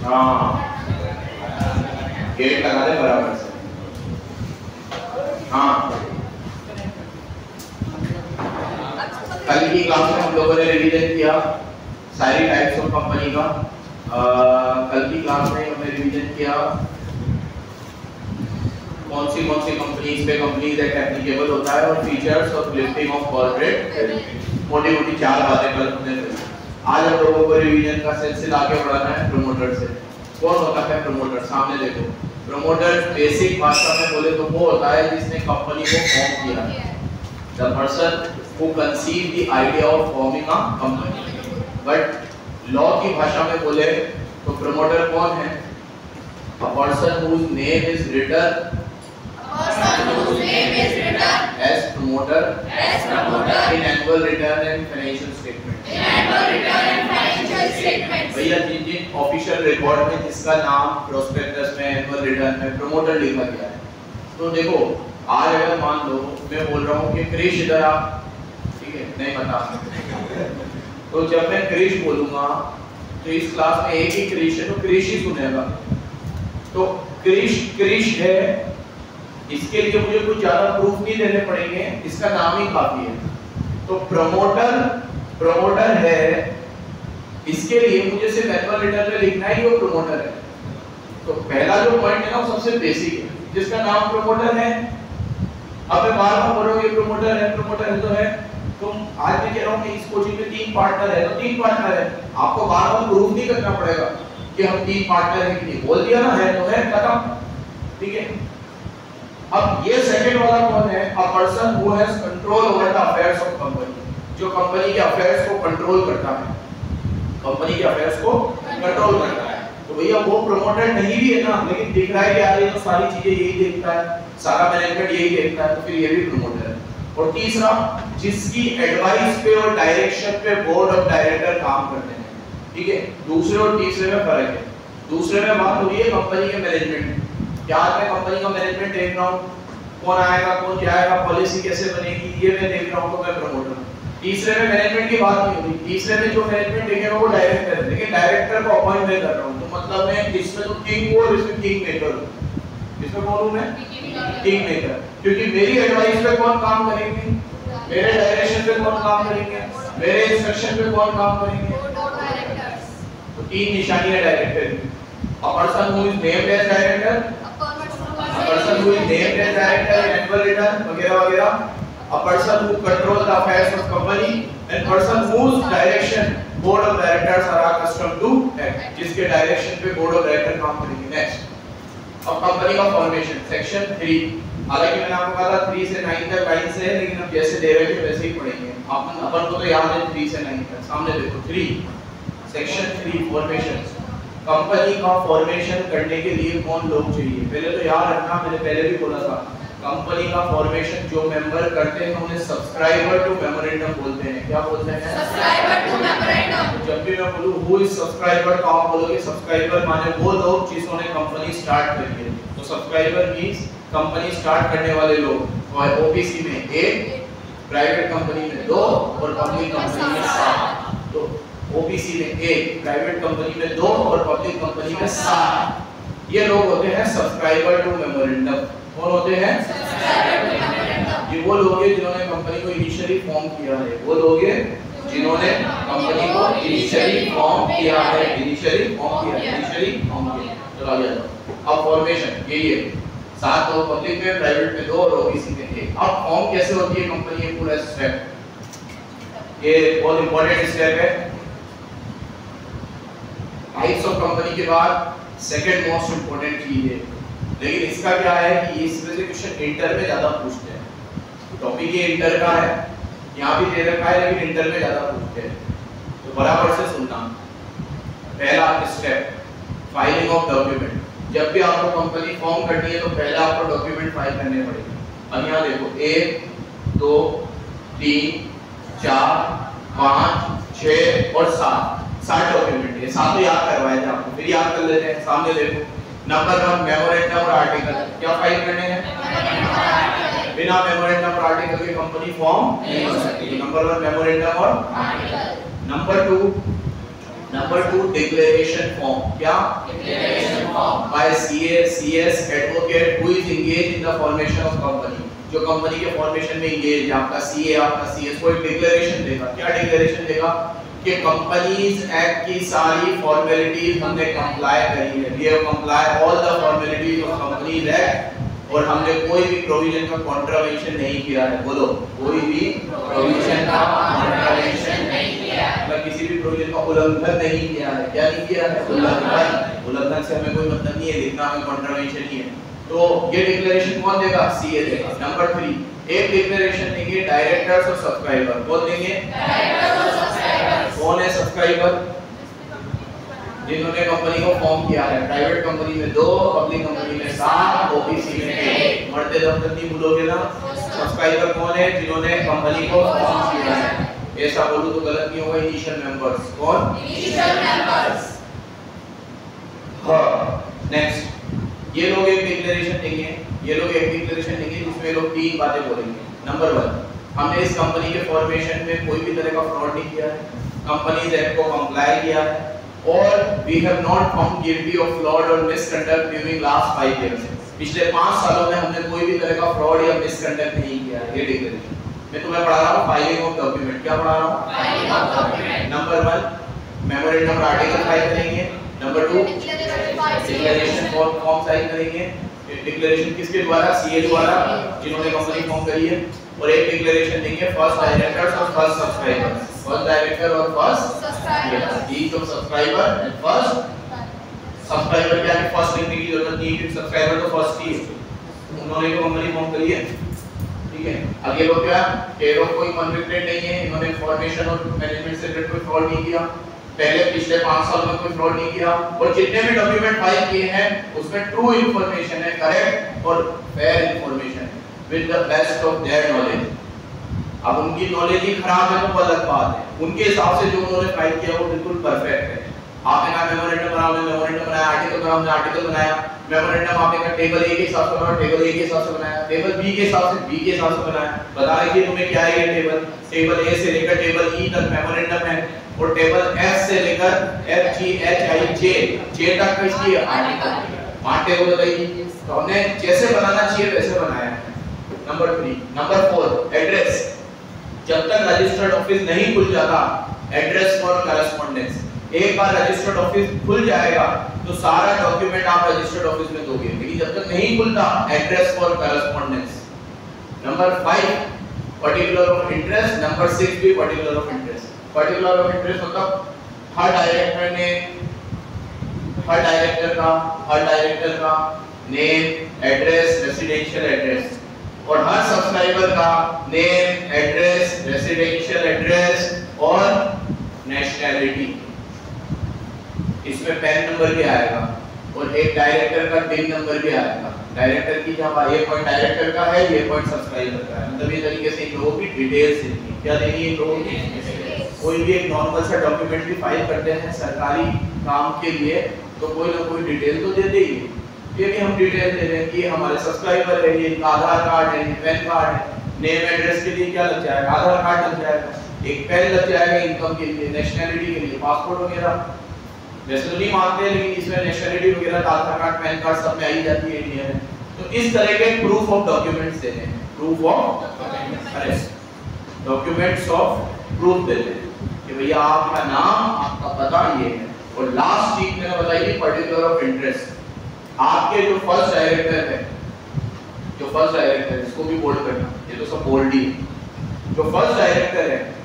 हाँ गेट लगा दे बराबर से। हाँ कल की क्लास में हम लोगों ने रिवीजन किया सारी टाइप्स ऑफ कंपनी का। कल की क्लास में हमने रिवीजन किया कौन सी कंपनीज पे कंपनीज एक्ट एप्लीकेबल होता है और features of listing of corporate मोटी चार बातें कल हमने करी। आज हम लोगों को रिवीजन का सिलसिला आगे बढ़ाना है प्रमोटर से। कौन होता है प्रमोटर? सामने देखो, प्रमोटर बेसिक भाषा में बोले तो वो होता है जिसने कंपनी को फॉर्म किया, the person who conceived the idea of forming a company। But law की भाषा में बोले तो प्रमोटर कौन है? A person whose name is written as promoter in annual return and financial statement। भैया जिन ऑफिशियल रिकॉर्ड में जिसका नाम प्रोस्पेक्टस में एनुअल रिटर्न में प्रमोटर लिखा गया है। तो देखो आज अगर मान लो मैं बोल रहा हूँ कि क्रिश इधर आ, ठीक है, नहीं पता तो जब मैं क्रिश बोलूंगा तो इस क्लास में एक ही क्रिश है तो क्रिश ही सुनेगा। तो क्रिश है, इसके लिए मुझे कुछ ज्यादा प्रूफ नहीं देने पड़ेंगे, इसका नाम ही काफी है। तो प्रमोटर है, इसके लिए मुझे सिर्फ एनुअल रिटर्न में लिखना ही वो प्रमोटर है। तो पहला जो पॉइंट है ना वो सबसे बेसिक है, जिसका नाम प्रमोटर है। अब मैं बार-बार बोल रहा हूँ ये प्रमोटर है तो है। तुम आज मैं कह रहा हूँ कि इस कोचिंग में 3 पार्टनर है तो 3 पार्टनर है, आपको बार-बार प्रूफ नहीं करना पड़ेगा कि हम 3 पार्टनर हैं कि नहीं, बोल दिया ना है तो है, खत्म, ठीक है। अब ये सेकंड वाला कौन है? A person who has control over the affairs of company, जो कंपनी के अफेयर्स को कंट्रोल करता है, कंपनी के अफेयर्स को कंट्रोल करता है। तो भैया वो प्रमोटर नहीं भी है ना, लेकिन दिख रहा है कि यार ये तो सारी चीजें यही देखता है, सारा मैनेजमेंट यही देखता है, तो फिर ये भी प्रमोटर है। और तीसरा, जिसकी एडवाइस पे और डायरेक्शन पे बोर्ड ऑफ डायरेक्टर काम करते हैं, ठीक है। दूसरे और तीसरे में फर्क है। दूसरे में बात हो रही है कंपनी के मैनेजमेंट, क्या मैं कंपनी का मैनेजमेंट देख रहा हूँ, कौन आएगा कौन जाएगा, पॉलिसी कैसे बनेगी, ये मैं देख रहा हूँ, तो मैं प्रमोटर हूँ। तीसरे में मैनेजमेंट की बात नहीं होती, तीसरे में जो मैनेजमेंट देखेगा वो डायरेक्टर है, लेकिन डायरेक्टर को अपॉइंट मैं कर रहा हूँ। तो मतलब मैं इसमें तो किंग हूँ और इसमें किंग मेकर हूँ। इसमें कौन हूँ मैं? किंग मेकर, क्योंकि मेरी एडवाइस पे कौन काम करेंगे, मेरे डायरेक्शन पे कौन काम करेंगे, मेरे इंस्ट्रक्शन पे कौन काम करेंगे, तो 3 निशानियां डायरेक्टर की। A person who is named as director, a person who is named as director in annual return वगैरह वगैरह, a person who controls the affairs of company, and person whose direction board of directors are accustomed to act, जिसके direction पे board of director काम करेंगे। Next, अब company का formation section 3, हालांकि मैंने आपको कहा था 3 से 9 तक लाइन से है, लेकिन अब जैसे दे रहे थे वैसे ही पढ़ेंगे। अपन को तो याद है 3 से 9 तक। सामने देखो 3 सेक्शन 3 फॉर्मेशन। कंपनी का फॉर्मेशन करने के लिए कौन लोग चाहिए? पहले तो याद रखना, मैंने पहले भी बोला था, कंपनी का फॉर्मेशन जो मेंबर करते हैं उन्हें सब्सक्राइबर टू मेमोरेंडम बोलते हैं। क्या बोलते हैं? Subscriber to memorandum. जब भी मैं बोलूं हु इज सब्सक्राइबर, तो आप बोलोगे सब्सक्राइबर माने वो लोग जिन्होंने कंपनी स्टार्ट करी है। तो सब्सक्राइबर मींस कंपनी स्टार्ट करने वाले लोग। और ओपीसी में 1, प्राइवेट कंपनी में 2 और पब्लिक कंपनी में 7। तो ओपीसी में 1, प्राइवेट कंपनी में 2 और पब्लिक कंपनी में 7। ये लोग होते हैं सब्सक्राइबर टू मेमोरेंडम। कौन होते हैं? Subscriber to memorandum. ये वो लोग हैं जिन्होंने कंपनी को इनिशियली फॉर्म किया है, वो लोग हैं जिन्होंने कंपनी को इनिशियली फॉर्म किया है, इनिशियली फॉर्म किया। चलो आगे जाओ। अब फॉर्मेशन यही है, 7 लोग पब्लिक में, प्राइवेट में 2 और ओबीसी में 1। अब फॉर्म कैसे होती है कंपनी, ये पूरा स्टेप, ये बहुत इंपॉर्टेंट स्टेप है। टाइप्स ऑफ कंपनी के बाद सेकंड मोस्ट इंपॉर्टेंट चीज है, लेकिन इसका क्या है कि इसमें से क्वेश्चन इंटर में ज्यादा पूछते हैं। टॉपिक ये इंटर का है, यहाँ भी दे रखा है, लेकिन इंटर में ज्यादा पूछते हैं, तो बराबर से सुनना। पहला स्टेप, फाइलिंग ऑफ डॉक्यूमेंट। जब भी आपको कंपनी फॉर्म करनी है तो पहले आपको डॉक्यूमेंट फाइल करने पड़ेंगे। अब यहाँ देखो 1, 2, 3, 4, 5, 6 और 7 डॉक्यूमेंट है। 7 याद करवाए थे आपको, फिर याद कर लेते हैं। सामने देखो, नंबर 1 मेमोरेंडम और आर्टिकल। क्या फाइल करने हैं? बिना मेमोरेंडम और आर्टिकल के कंपनी फॉर्म नहीं हो सकती। नंबर 1 मेमोरेंडम और article. Number 2 number 2 declaration form, क्या declaration form by CA CS advocate who is engage in the formation of company, जो कंपनी के फॉर्मेशन में एंगेज है, आपका सीए आपका सीएस को एक डिक्लेरेशन देगा। क्या डिक्लेरेशन देगा कि कंपनीज एक्ट की सारी फॉर्मेलिटीज हमने कंप्लाई करी है, we have comply all the formalities of companies act, और हमने कोई भी प्रोविजन का कॉन्ट्रावेंशन नहीं किया है। बोलो, कोई भी प्रोविजन का कॉन्ट्रावेंशन नहीं किया है, मतलब किसी भी प्रोविजन का उल्लंघन नहीं किया है। क्या नहीं किया है? उल्लंघन। उल्लंघन से हमें कोई मतलब नहीं है, लिखना हमें कॉन्ट्रावेंशन ही है। तो ये डिक्लेरेशन कौन देगा? सीए देगा। नंबर 3 एक डिक्लेरेशन देंगे डायरेक्टर्स और सब्सक्राइबर। कौन देंगे? डायरेक्टर्स और सब्सक्राइबर। कौन है सब्सक्राइबर? जिन्होंने कंपनी को फॉर्म किया है। प्राइवेट कंपनी में 2, पब्लिक कंपनी में 7, ओबीसी में 1। मरते दम तक नहीं भूलोगे ना। सब्सक्राइबर कौन है? जिन्होंने कंपनी को फॉर्म किया है। ऐसा बोलूं तो गलत नहीं होगा। Initial members. कौन? Initial members. हाँ, नेक्स्ट ये लोग एक डिक्लेरेशन देंगे, ये लोग एक डिक्लेरेशन देंगे जिसमें लोग 3 बातें बोलेंगे। नंबर 1, हमने इस कंपनी के फॉर्मेशन में कोई भी तरह का फ्रॉड नहीं किया है, कंपनीज एक्ट को कंप्लाई किया है, और we have not found guilty of fraud और मिसकंडक्ट ड्यूरिंग लास्ट 5 इयर्स। पिछले 5 सालों में हमने कोई भी तरह का फ्रॉड या मिसकंडक्ट नहीं किया है। ये डिक्लेरेशन मैं तुम्हें पढ़ा रहा हूं फाइलिंग ऑफ डॉक्यूमेंट। क्या पढ़ा रहा हूं? Filing of document. Number 1 memorandum article file करेंगे। नंबर 2 डिक्लेरेशन फॉर्म साइन करेंगे। डिक्लेरेशन किसके द्वारा? सीए द्वारा, जिन्होंने कंपनी फॉर्म करी है। और एक डिक्लेरेशन देंगे फर्स्ट डायरेक्टर्स और फर्स्ट सब्सक्राइबर। फर्स्ट डायरेक्टर और first subscriber. Each of subscriber and first subscriber. क्या है? फर्स्ट लिखने की जरूरत नहीं है क्योंकि सब्सक्राइबर तो फर्स्ट ही है, उन्होंने तो कंपनी फॉर्म करी है। ठीक है, अब ये लोग क्या? ये लोग कोई कन्विक्टेड नहीं है, इन्होंने फॉर्मेशन और मैनेजमेंट से रिलेटेड कोई फ्रॉड नहीं किया, पहले पिछले 5 साल में कोई फ्रॉड नहीं किया, और जितने भी डॉक्यूमेंट फाइल किए हैं उसमें ट्रू इंफॉर्मेशन है, करेक्ट और फेयर इंफॉर्मेशन है, with the best of their knowledge. अब उनकी नॉलेज ही खराब है तो अलग बात है, उनके हिसाब से जो उन्होंने फाइल किया वो बिल्कुल परफेक्ट है। आपने कहा मेमोरेंडम बनाओ, मेमोरेंडम बनाया, आर्टिकल बनाओ, हमने आर्टिकल बनाया। मेमोरेंडम आपने कहा टेबल ए के हिसाब से बनाओ, टेबल ए के हिसाब से बनाया, टेबल बी के हिसाब से बी के हिसाब से बनाया। बता रहे कि तुम्हें क्या है ये टेबल, टेबल ए से लेकर टेबल ई तक मेमोरेंडम है, और टेबल एफ से लेकर एफ जी एच आई जे तक किसकी आर्टिकल। 5 टेबल बताइए, तो हमने जैसे बनाना चाहिए वैसे बनाया है। Number 3 number 4 address. जब तक रजिस्टर्ड ऑफिस नहीं खुल जाता, एड्रेस फॉर करस्पॉन्डेंस। एक बार रजिस्टर्ड ऑफिस खुल जाएगा तो सारा डॉक्यूमेंट आप रजिस्टर्ड ऑफिस में दोगे, लेकिन जब तक नहीं खुलता, address for correspondence. Number 5 particular of interest. Number 6 भी particular of interest. Particular of interest मतलब हर डायरेक्टर का नेम, एड्रेस, रेसिडेंशियल एड्रेस, और हर सब्सक्राइबर का नेम, एड्रेस, रेसिडेंशियल एड्रेस और नेशनैलिटी। इसमें पैन नंबर भी आएगा और एक डायरेक्टर का टिन नंबर भी आएगा। डायरेक्टर की जहाँ ये पॉइंट डायरेक्टर का है, ये पॉइंट सब्सक्राइबर का है, मतलब ये तरीके से इन लोगों की डिटेल्स देनी है। क्या देनी है इन लोगों की? कोई भी एक नॉर्मल सा डॉक्यूमेंट भी फाइल करते हैं सरकारी काम के लिए, तो कोई ना कोई डिटेल तो देते ही है। ये भी हम डिटेल दे रहे हैं कि हमारे सब्सक्राइबर है, ये आधार कार्ड है, पैन कार्ड है। नेम एड्रेस के लिए क्या लग जाएगा? आधार कार्ड लग जाएगा, एक पैन लग जाएगा इनकम के लिए, नेशनैलिटी के लिए पासपोर्ट वगैरह। वैसे तो नहीं मांगते, लेकिन इसमें नेशनैलिटी वगैरह, आधार कार्ड, पैन कार्ड सब में आई जाती है इंडिया में। तो इस तरह के प्रूफ ऑफ डॉक्यूमेंट्स देते हैं, proof of arrest, documents of proof देते हैं कि भैया आपका नाम, आपका पता ये है। और लास्ट चीज मैंने बताई पर्टिकुलर ऑफ इंटरेस्ट। आपके जो फर्स्ट डायरेक्टर है, इसको भी बोल्ड करना, ये तो सब बोल्ड ही है। जो फर्स्ट डायरेक्टर है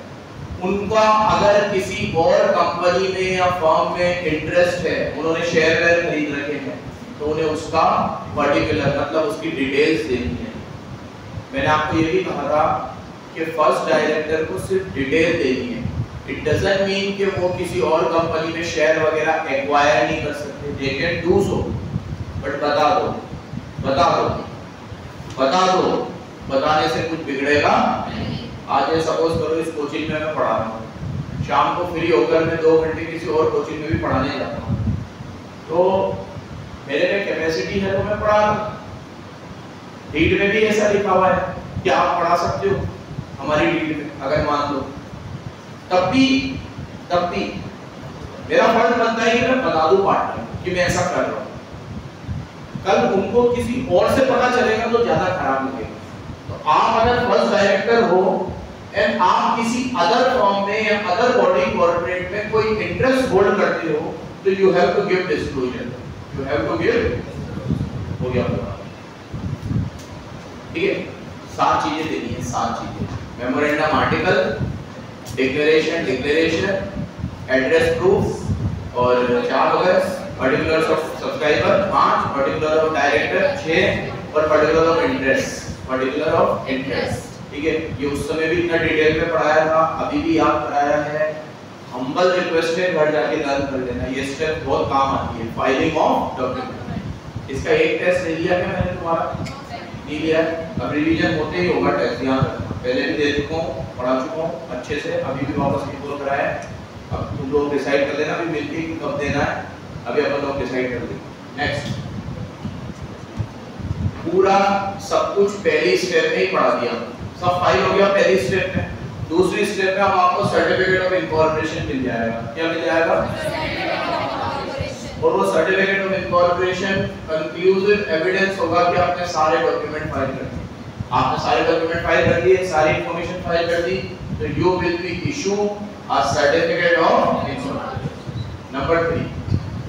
उनका अगर किसी और कंपनी में या फर्म में इंटरेस्ट है, उन्होंने शेयर खरीद रखे हैं, तो उन्हें उसका पर्टिकुलर मतलब उसकी डिटेल्स देनी है। मैंने आपको ये भी कहा था कि फर्स्ट डायरेक्टर को सिर्फ डिटेल देनी है। इट डजंट मीन कि वो किसी और कंपनी में शेयर वगैरह एक्वायर नहीं कर सकते, they can do so, but बता दो, बताने से कुछ बिगड़ेगा नहीं। आज ये सपोज करो इस कोचिंग में मैं पढ़ा रहा हूँ, शाम को फ्री होकर मैं 2 घंटे किसी और कोचिंग में भी पढ़ाने जाता हूँ, तो मेरे में कैपेसिटी है तो मैं पढ़ा रहा हूँ। डीड में भी ऐसा लिखा हुआ है कि आप पढ़ा सकते हो हमारी डीड में, अगर मान लो तब भी मेरा फर्ज बनता है कि मैं बता दूं पार्टनर कि मैं ऐसा कर रहा हूं। कल उनको किसी और से पता चलेगा तो ज्यादा खराब लगेगा। तो आप अगर फर्स्ट डायरेक्टर हो एंड आप किसी अदर फॉर्म में या अदर बॉडी कॉर्पोरेट में कोई इंटरेस्ट होल्ड करते हो तो you have to give disclosure, you have to give, हो गया पूरा, ठीक है। 7 चीजें देनी है, 7 चीजें, memorandum article, declaration, address proof और 4 अगस्त, particulars of subscriber 5, particular of director 6 और पर्टिकुलर ऑफ इंटरेस्ट, ठीक है। ये उस समय भी इतना डिटेल में पढ़ाया था, अभी भी याद कराया है। हम्बल रिक्वेस्ट है घर जाके लर्न कर लेना, ये स्टेप बहुत काम आती है। फाइलिंग ऑफ डॉक्यूमेंट, इसका एक टेस्ट ले लिया क्या मैंने तुम्हारा? नहीं लिया, अब रिवीजन होते ही होगा टेस्ट, ध्यान रखना। पहले भी दे चुका हूँ, पढ़ा चुका हूँ अच्छे से, अभी भी वापस रिकॉल कराया है। अब तुम लोग डिसाइड कर लेना अभी मिलके कि कब देना है, अभी अपन लोग डिसाइड कर लेंगे। नेक्स्ट, पूरा सब कुछ पहली स्टेप में ही पढ़ा दिया, सब फाइल हो गया पहली स्टेप में। दूसरी स्टेप में अब आपको सर्टिफिकेट ऑफ इनकॉर्पोरेशन मिल जाएगा। क्या मिल जाएगा? और वो certificate of incorporation conclusive evidence होगा कि आपने सारे डॉक्यूमेंट फाइल कर दिए। आपने सारे डॉक्यूमेंट फाइल कर दिए, सारी इंफॉर्मेशन फाइल कर दी, तो you will be issue a certificate of incorporation. Number 3,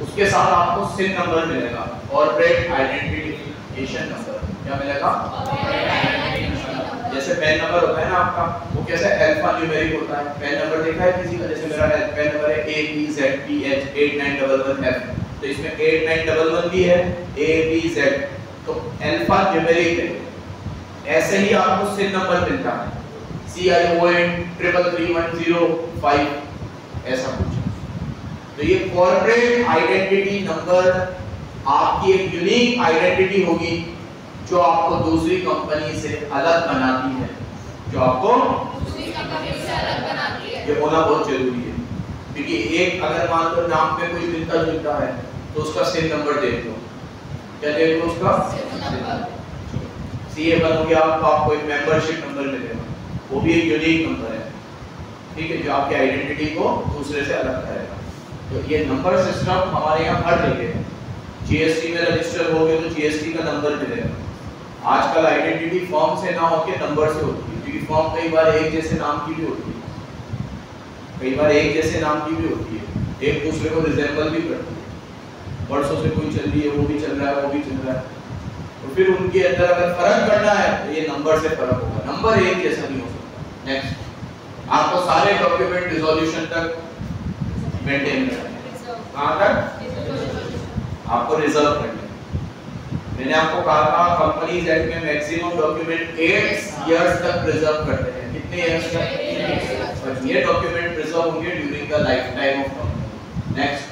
उसके साथ आपको सिन नंबर मिलेगा, कॉर्पोरेट आइडेंटिफिकेशन नंबर। क्या मिलेगा? जैसे पैन नंबर होता है ना आपका, वो कैसे अल्फा न्यूमेरिक होता है। पैन नंबर देखा है किसी का? जैसे मेरा पैन नंबर है ABZPH8911F, तो इसमें 8911 भी है, ABZ, तो अल्फा न्यूमेरिक है। ऐसे ही आपको सिन नंबर मिलता है, CION 3331005, ऐसा कुछ। तो ये कॉर्पोरेट आइडेंटिटी नंबर आपकी एक यूनिक आइडेंटिटी होगी जो आपको दूसरी कंपनी से अलग बनाती है, जो आपको दूसरी कंपनी से अलग बनाती है। ये होना बहुत जरूरी है, क्योंकि एक अगर मान लो नाम पे कोई मिलता जुलता है तो उसका सिन नंबर देख लो। क्या देख लो? उसका CA बन गया तो आपको एक मेंबरशिप नंबर मिलेगा, वो भी एक यूनिक नंबर है, ठीक है, जो आपकी आइडेंटिटी को दूसरे से अलग करेगा। तो ये नंबर सिस्टम हमारे यहाँ हर जगह है। GST में रजिस्टर हो गए तो GST का नंबर मिलेगा। आजकल आइडेंटिटी फॉर्म से ना होके नंबर से होती है, क्योंकि फॉर्म कई बार एक जैसे नाम की भी होती है, कई बार एक जैसे नाम की भी होती है, एक दूसरे को रिजेंबल भी करती है। वर्षों से कोई चल रही है, वो भी चल रहा है, वो भी चल रहा है, तो फिर उनके अंदर अगर फर्क करना है तो ये नंबर से फर्क होगा, नंबर एक जैसा नहीं हो सकता। नेक्स्ट, आपको सारे डॉक्यूमेंट रिजोल्यूशन तक मेंटेन करना है। कहां तक? आपको रिजर्व करना है। मैंने आपको कहा था कंपनीज एक्ट में मैक्सिमम डॉक्यूमेंट 8 इयर्स तक प्रिजर्व करते हैं। कितने इयर्स तक? पर ये डॉक्यूमेंट प्रिजर्व होंगे during the life time of company. Next,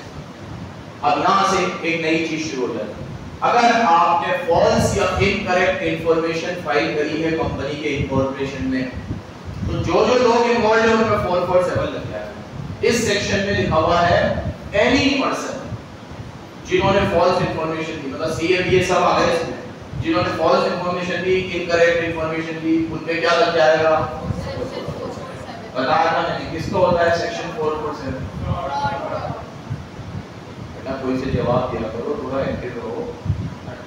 अब यहां से एक नई चीज शुरू हो जाती है। अगर आपने फॉल्स या इनकरेक्ट इंफॉर्मेशन फाइल करी है कंपनी के इनकॉर्पोरेशन में, तो जो जो लोग इन्वॉल्व है उनका 447 लग जाएगा। इस सेक्शन में लिखा हुआ है एनी पर्सन जिन्होंने फॉल्स इंफॉर्मेशन दी, मतलब CA सब आ गए इसमें, जिन्होंने फॉल्स इंफॉर्मेशन दी, इनकरेक्ट इंफॉर्मेशन दी, उन पे क्या लग जाएगा? बताया था मैंने, किसको होता है सेक्शन 447? बेटा कोई से जवाब दिया करो, थोड़ा एक्टिव रहो।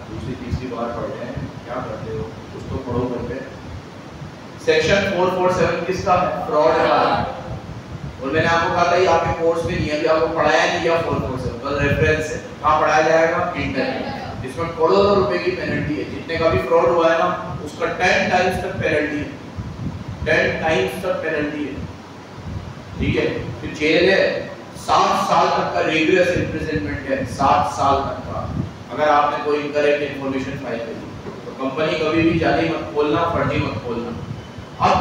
दूसरी तीसरी बार पढ़ रहे हैं, क्या करते हो? कुछ तो पढ़ो घर पे। सेक्शन 447 किसका है? फ्रॉड का। और मैंने आपको कहा था ये आपके कोर्स में नहीं है, अभी आपको पढ़ाया नहीं गया 447, बस रेफरेंस है। कहाँ पढ़ाया जाएगा? इंटरनेट। इसमें करोड़ों रुपए की पेनल्टी है, जितने का भी फ्रॉड हुआ है ना उसका 10 टाइम्स तक पेनल्टी है, 10 टाइम्स तक पेनल्टी है, ठीक है। फिर जेल है, 7 साल तक का रिग्रेस इम्प्रिजनमेंट है, 7 साल तक का, अगर आपने कोई इनकरेक्ट इंफॉर्मेशन फाइल करी। तो कंपनी कभी भी जाली मत खोलना, फर्जी मत खोलना। अब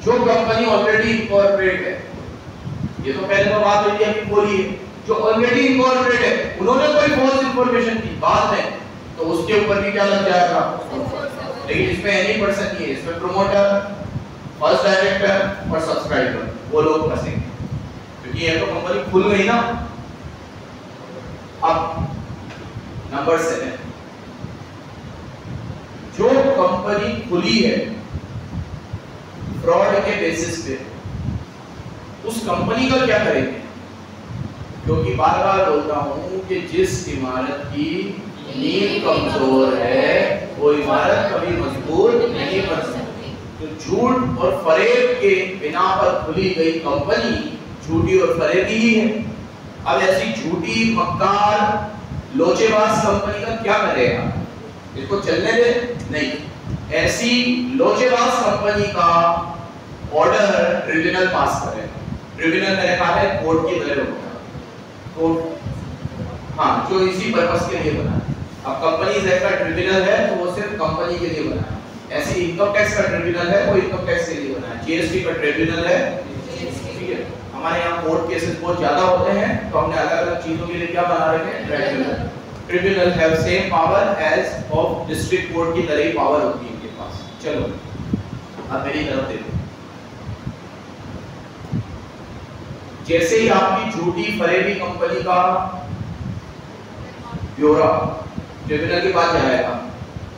जो कंपनी ऑलरेडी इनकॉर्पोरेट है, ये तो पहले तो बात हुई है कि खोली है, जो ऑलरेडी इनकॉर्पोरेट है उन्होंने कोई फॉल्स इंफॉर्मेशन दी बाद में, तो उसके ऊपर भी क्या लग जाएगा? लेकिन इसमें एनी पर्सन नहीं है, इसमें प्रोमोटर, फर्स्ट डायरेक्टर और सब्सक्राइबर, वो लोग फंसेंगे, क्योंकि ये तो कंपनी खुल गई ना। अब नंबर 7, जो कंपनी खुली है फ्रॉड के बेसिस पे, उस कंपनी का क्या करेंगे? क्योंकि बार बार बोलता हूँ कि जिस इमारत की नींव कमजोर है वो इमारत कभी मजबूत नहीं बन सकती। तो झूठ और फरेब के बिना पर खुली गई कंपनी झूठी और फरेबी ही है। अब ऐसी झूठी मक्कार लोचेबाज कंपनी का क्या करेगा? इसको चलने दे? नहीं। ऐसी लोचेबाज कंपनी का ऑर्डर ट्रिब्यूनल पास करेगा। ट्रिब्यूनल मैंने कहा है कोर्ट की तरह होता है, कोर्ट, हाँ, जो इसी पर्पस के लिए बना है। अब कंपनीज एक्ट का ट्रिब्यूनल है तो वो सिर्फ कंपनी के लिए बना है। ऐसी इनकम टैक्स का ट्रिब्यूनल है, वो इनकम टैक्स के लिए बना है। जीएसटी का ट्रिब्यूनल है, ठीक है। हमारे यहाँ कोर्ट केसेस बहुत ज्यादा होते हैं तो हमने अलग-अलग चीजों के लिए क्या बना रखे हैं? Tribunal. Tribunal have same power as of district court की तरह ही पावर होती है इनके पास। चलो अब मेरी तरफ देखो। जैसे ही आपकी झूठी फरेबी कंपनी का ब्यौरा ट्रिब्यूनल के पास जाएगा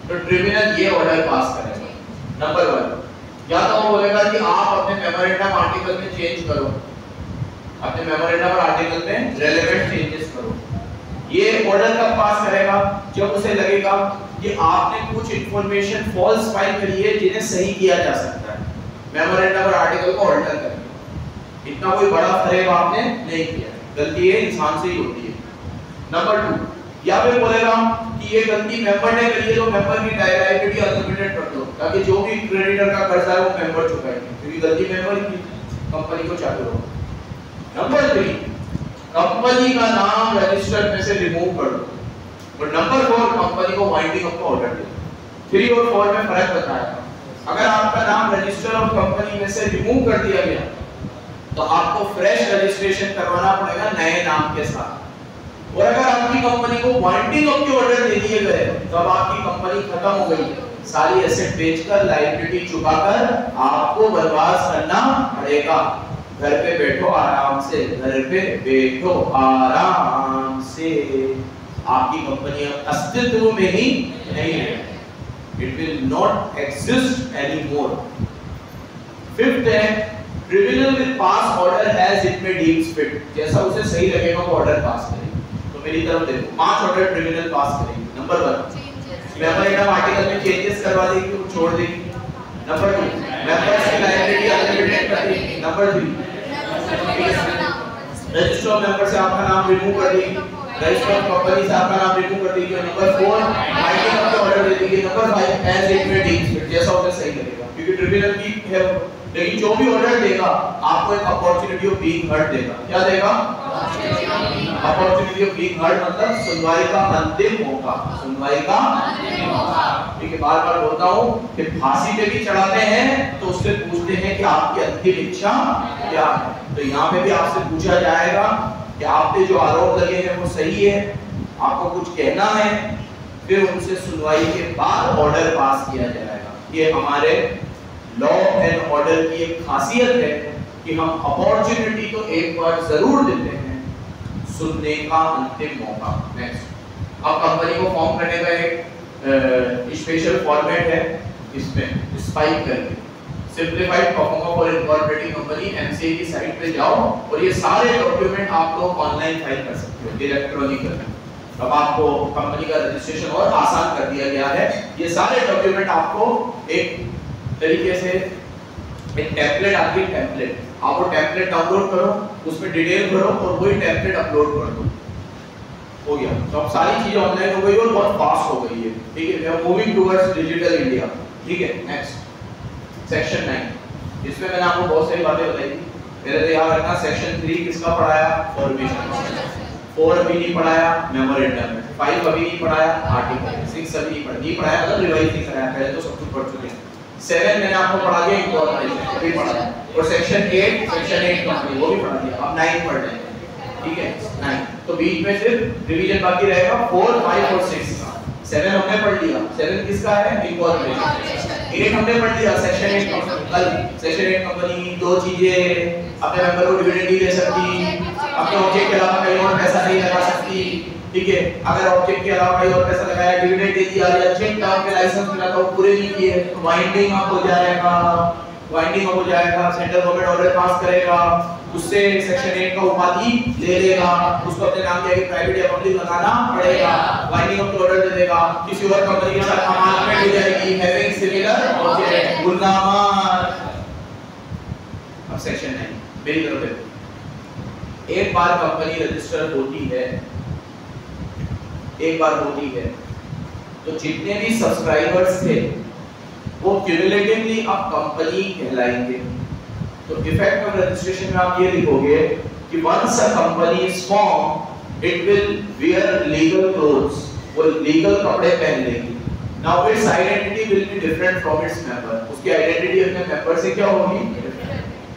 तो ट्रिब्यूनल ये ऑर्डर पास करेगा। नंबर 1, या तो वो बोलेगा कि आप अपने मेमोरेंडम आर्टिकल में चेंज करो, अपने मेमोरेंडम आर्टिकल में रेलेवेंट चेंजेस करो। ये ऑर्डर कब पास करेगा? जब उसे लगेगा कि आपने कुछ इंफॉर्मेशन फॉल्स फाइल करी है जिन्हें सही किया जा सकता है, मेमोरेंडम और आर्टिकल को ऑल्टर करके। इतना कोई बड़ा फरेब आपने नहीं किया, गलती है इंसान से ही होती है। नंबर 2, या फिर बोलेगा कि ये गलती मेंबर ने करी है तो मेंबर की लायबिलिटी अनलिमिटेड कर दो ताकि जो भी क्रेडिटर का कर्जा है वो मेंबर चुकाए, क्योंकि गलती मेंबर की, कंपनी को चालू हो। नंबर 3, कंपनी का नाम रजिस्टर में से रिमूव कर दो। और नंबर 4, कंपनी को वाइंडिंग अप का ऑर्डर दे। 3 और 4 में फर्क बताया। अगर आपका नाम रजिस्टर ऑफ कंपनी में से रिमूव कर दिया गया तो आपको फ्रेश रजिस्ट्रेशन करवाना पड़ेगा नए नाम के साथ। और अगर आपकी कंपनी को वाइंडिंग अप के ऑर्डर दे दिए गए तो अब आपकी कंपनी खत्म हो गई, सारी एसेट बेचकर लायबिलिटी चुकाकर आपको बर्बाद करना पड़ेगा। घर पे बैठो आराम से, घर पे बैठो आराम से। आपकी कंपनी अब अस्तित्व में ही नहीं है, it will not exist anymore. 5th है, tribunal will pass order as it may deems fit. जैसा उसे सही लगेगा वो ऑर्डर पास करेगी। तो मेरी तरफ देखो, 5 ऑर्डर ट्रिब्यूनल पास करेगी। नंबर 1, मेमोरेंडम आर्टिकल में चेंजेस करवा देगी, वो छोड़ देगी। नंबर 2, मेंबर्स की लायबिलिटी अनलिमिटेड कर देगी। नंबर 3, रजिस्टर ऑफ मेंबर से आपका नाम रिमूव कर देगी, रजिस्टर ऑफ कंपनी से आपका नाम रिमूव कर देगी। नंबर 4, वाइंडिंग अप का ऑर्डर दे देगी। Number 5, as it may deems fit, जैसा उसे सही लगेगा, क्योंकि ट्रिब्यूनल की है। लेकिन जो भी ऑर्डर देगा आपको एक अपॉर्चुनिटी ऑफ बीइंग हर्ड देगा। क्या देगा? अपॉर्चुनिटी ऑफ बीइंग हर्ड मतलब सुनवाई का अंतिम मौका, सुनवाई का अंतिम मौका। ठीक है, बार-बार बोलता हूं कि फांसी पे भी चढ़ाते हैं तो उससे पूछते हैं कि आपकी अंतिम इच्छा क्या है। तो यहाँ पे भी आपसे पूछा जाएगा कि आप पे जो आरोप लगे हैं वो सही है, आपको कुछ कहना है, फिर उनसे सुनवाई के बाद ऑर्डर पास किया जाएगा। ये हमारे लॉ एंड ऑर्डर की एक खासियत है कि हम अपॉर्चुनिटी तो एक बार जरूर देते हैं, सुनने का अंतिम मौका। नेक्स्ट, अब कंपनी को फॉर्म करने का एक स्पेशल फॉर्मेट है, इसमें स्पाइक करके simplified pro forma for incorporating company MCA की साइट पे जाओ और ये सारे डॉक्यूमेंट आप लोग ऑनलाइन फाइल कर सकते हो इलेक्ट्रॉनिकली। अब आपको कंपनी का रजिस्ट्रेशन और आसान कर दिया गया है। ये सारे डॉक्यूमेंट आपको एक तरीके से एक टेम्पलेट आती है, टेम्पलेट आप वो टेम्पलेट डाउनलोड करो, उसमें डिटेल भरो और वही टेम्पलेट अपलोड कर दो, हो गया। तो अब सारी चीजें ऑनलाइन हो गई और बहुत फास्ट हो गई है। ठीक है, we are moving towards digital India. ठीक है, नेक्स्ट सेक्शन 9, इसमें मैंने आपको बहुत सारी बातें बताई थी। मेरे तो याद रखना, सेक्शन 3 किसका पढ़ाया? फॉर्मेशन। 4 अभी नहीं पढ़ाया, मेमोरेंडम। 5 अभी नहीं पढ़ाया, आर्टिकल। 6 अभी नहीं पढ़ाया मतलब रिवाइज नहीं कराया, पहले तो सब कुछ पढ़ चुके हैं। 7 मैंने आपको पढ़ा दिया, इंकॉर्पोरेशन भी पढ़ा दिया, और सेक्शन 8 कंपनी वो भी पढ़ा दिया। अब 9 पढ़ लेंगे। ठीक है, 9 तो बीच में सिर्फ रिवीजन बाकी रहेगा 4, 5 और 6 का। 7 हमने पढ़ लिया, 7 किसका है? इंकॉर्पोरेशन। 8 हमने पढ़ लिया, सेक्शन 8 कंपनी। कल सेक्शन 8 कंपनी 2 चीजें, अपने मेंबर को डिविडेंड नहीं दे सकती, अपने ऑब्जेक्ट के अलावा कहीं और पैसा नहीं लगा सकती। ठीक है, अगर ऑब्जेक्ट के अलावा कहीं और पैसा लगाया, डिविडेंड दे दिया या चेक टर्म के लाइसेंस मिला तो पूरे नहीं किए तो वाइंडिंग अप हो जाएगा, वाइंडिंग अप हो जाएगा। सेंट्रल गवर्नमेंट ऑर्डर पास करेगा, उससे सेक्शन 8 का उपाधि ले लेगा, उसको अपने नाम के आगे प्राइवेट या पब्लिक लगाना पड़ेगा, वाइंडिंग ऑफ ऑर्डर दे देगा, किसी और कंपनी के साथ अमानमेंट हो जाएगी, हैविंग सिमिलर ऑब्जेक्ट, गुलनामा। अब सेक्शन 9 मेरी तरफ देखो, एक बार कंपनी रजिस्टर होती है, एक बार होती है तो जितने भी सब्सक्राइबर्स थे वो क्यूमुलेटिवली अब कंपनी कहलाएंगे। तो इफेक्ट ऑफ रजिस्ट्रेशन में आप ये लिखोगे कि once a company is form it will wear legal clothes, वो लीगल कपड़े पहन लेगी। Now its identity will be different from its member, उसकी आइडेंटिटी अपने मेंबर से क्या होगी।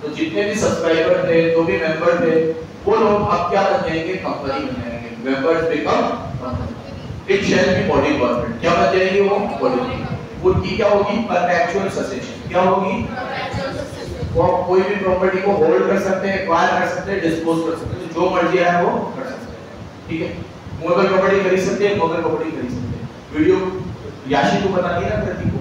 तो जितने भी सब्सक्राइबर थे, जो भी मेंबर थे, वो लोग अब क्या बन जाएंगे, कंपनी बन जाएंगे, members become company. It shall be body government, क्या बन जाएगी वो बॉडी, वो की क्या होगी, परपेचुअल ससेशन, क्या होगी, वो कोई भी प्रॉपर्टी को होल्ड कर सकते हैं, एक्वायर कर सकते हैं, डिस्पोज कर सकते हैं, जो मर्जी आए वो कर सकते हैं, ठीक है। मूवेबल प्रॉपर्टी खरीद सकते हैं, मूवेबल प्रॉपर्टी खरीद सकते हैं। वीडियो याशी को बता दिया ना प्रति को,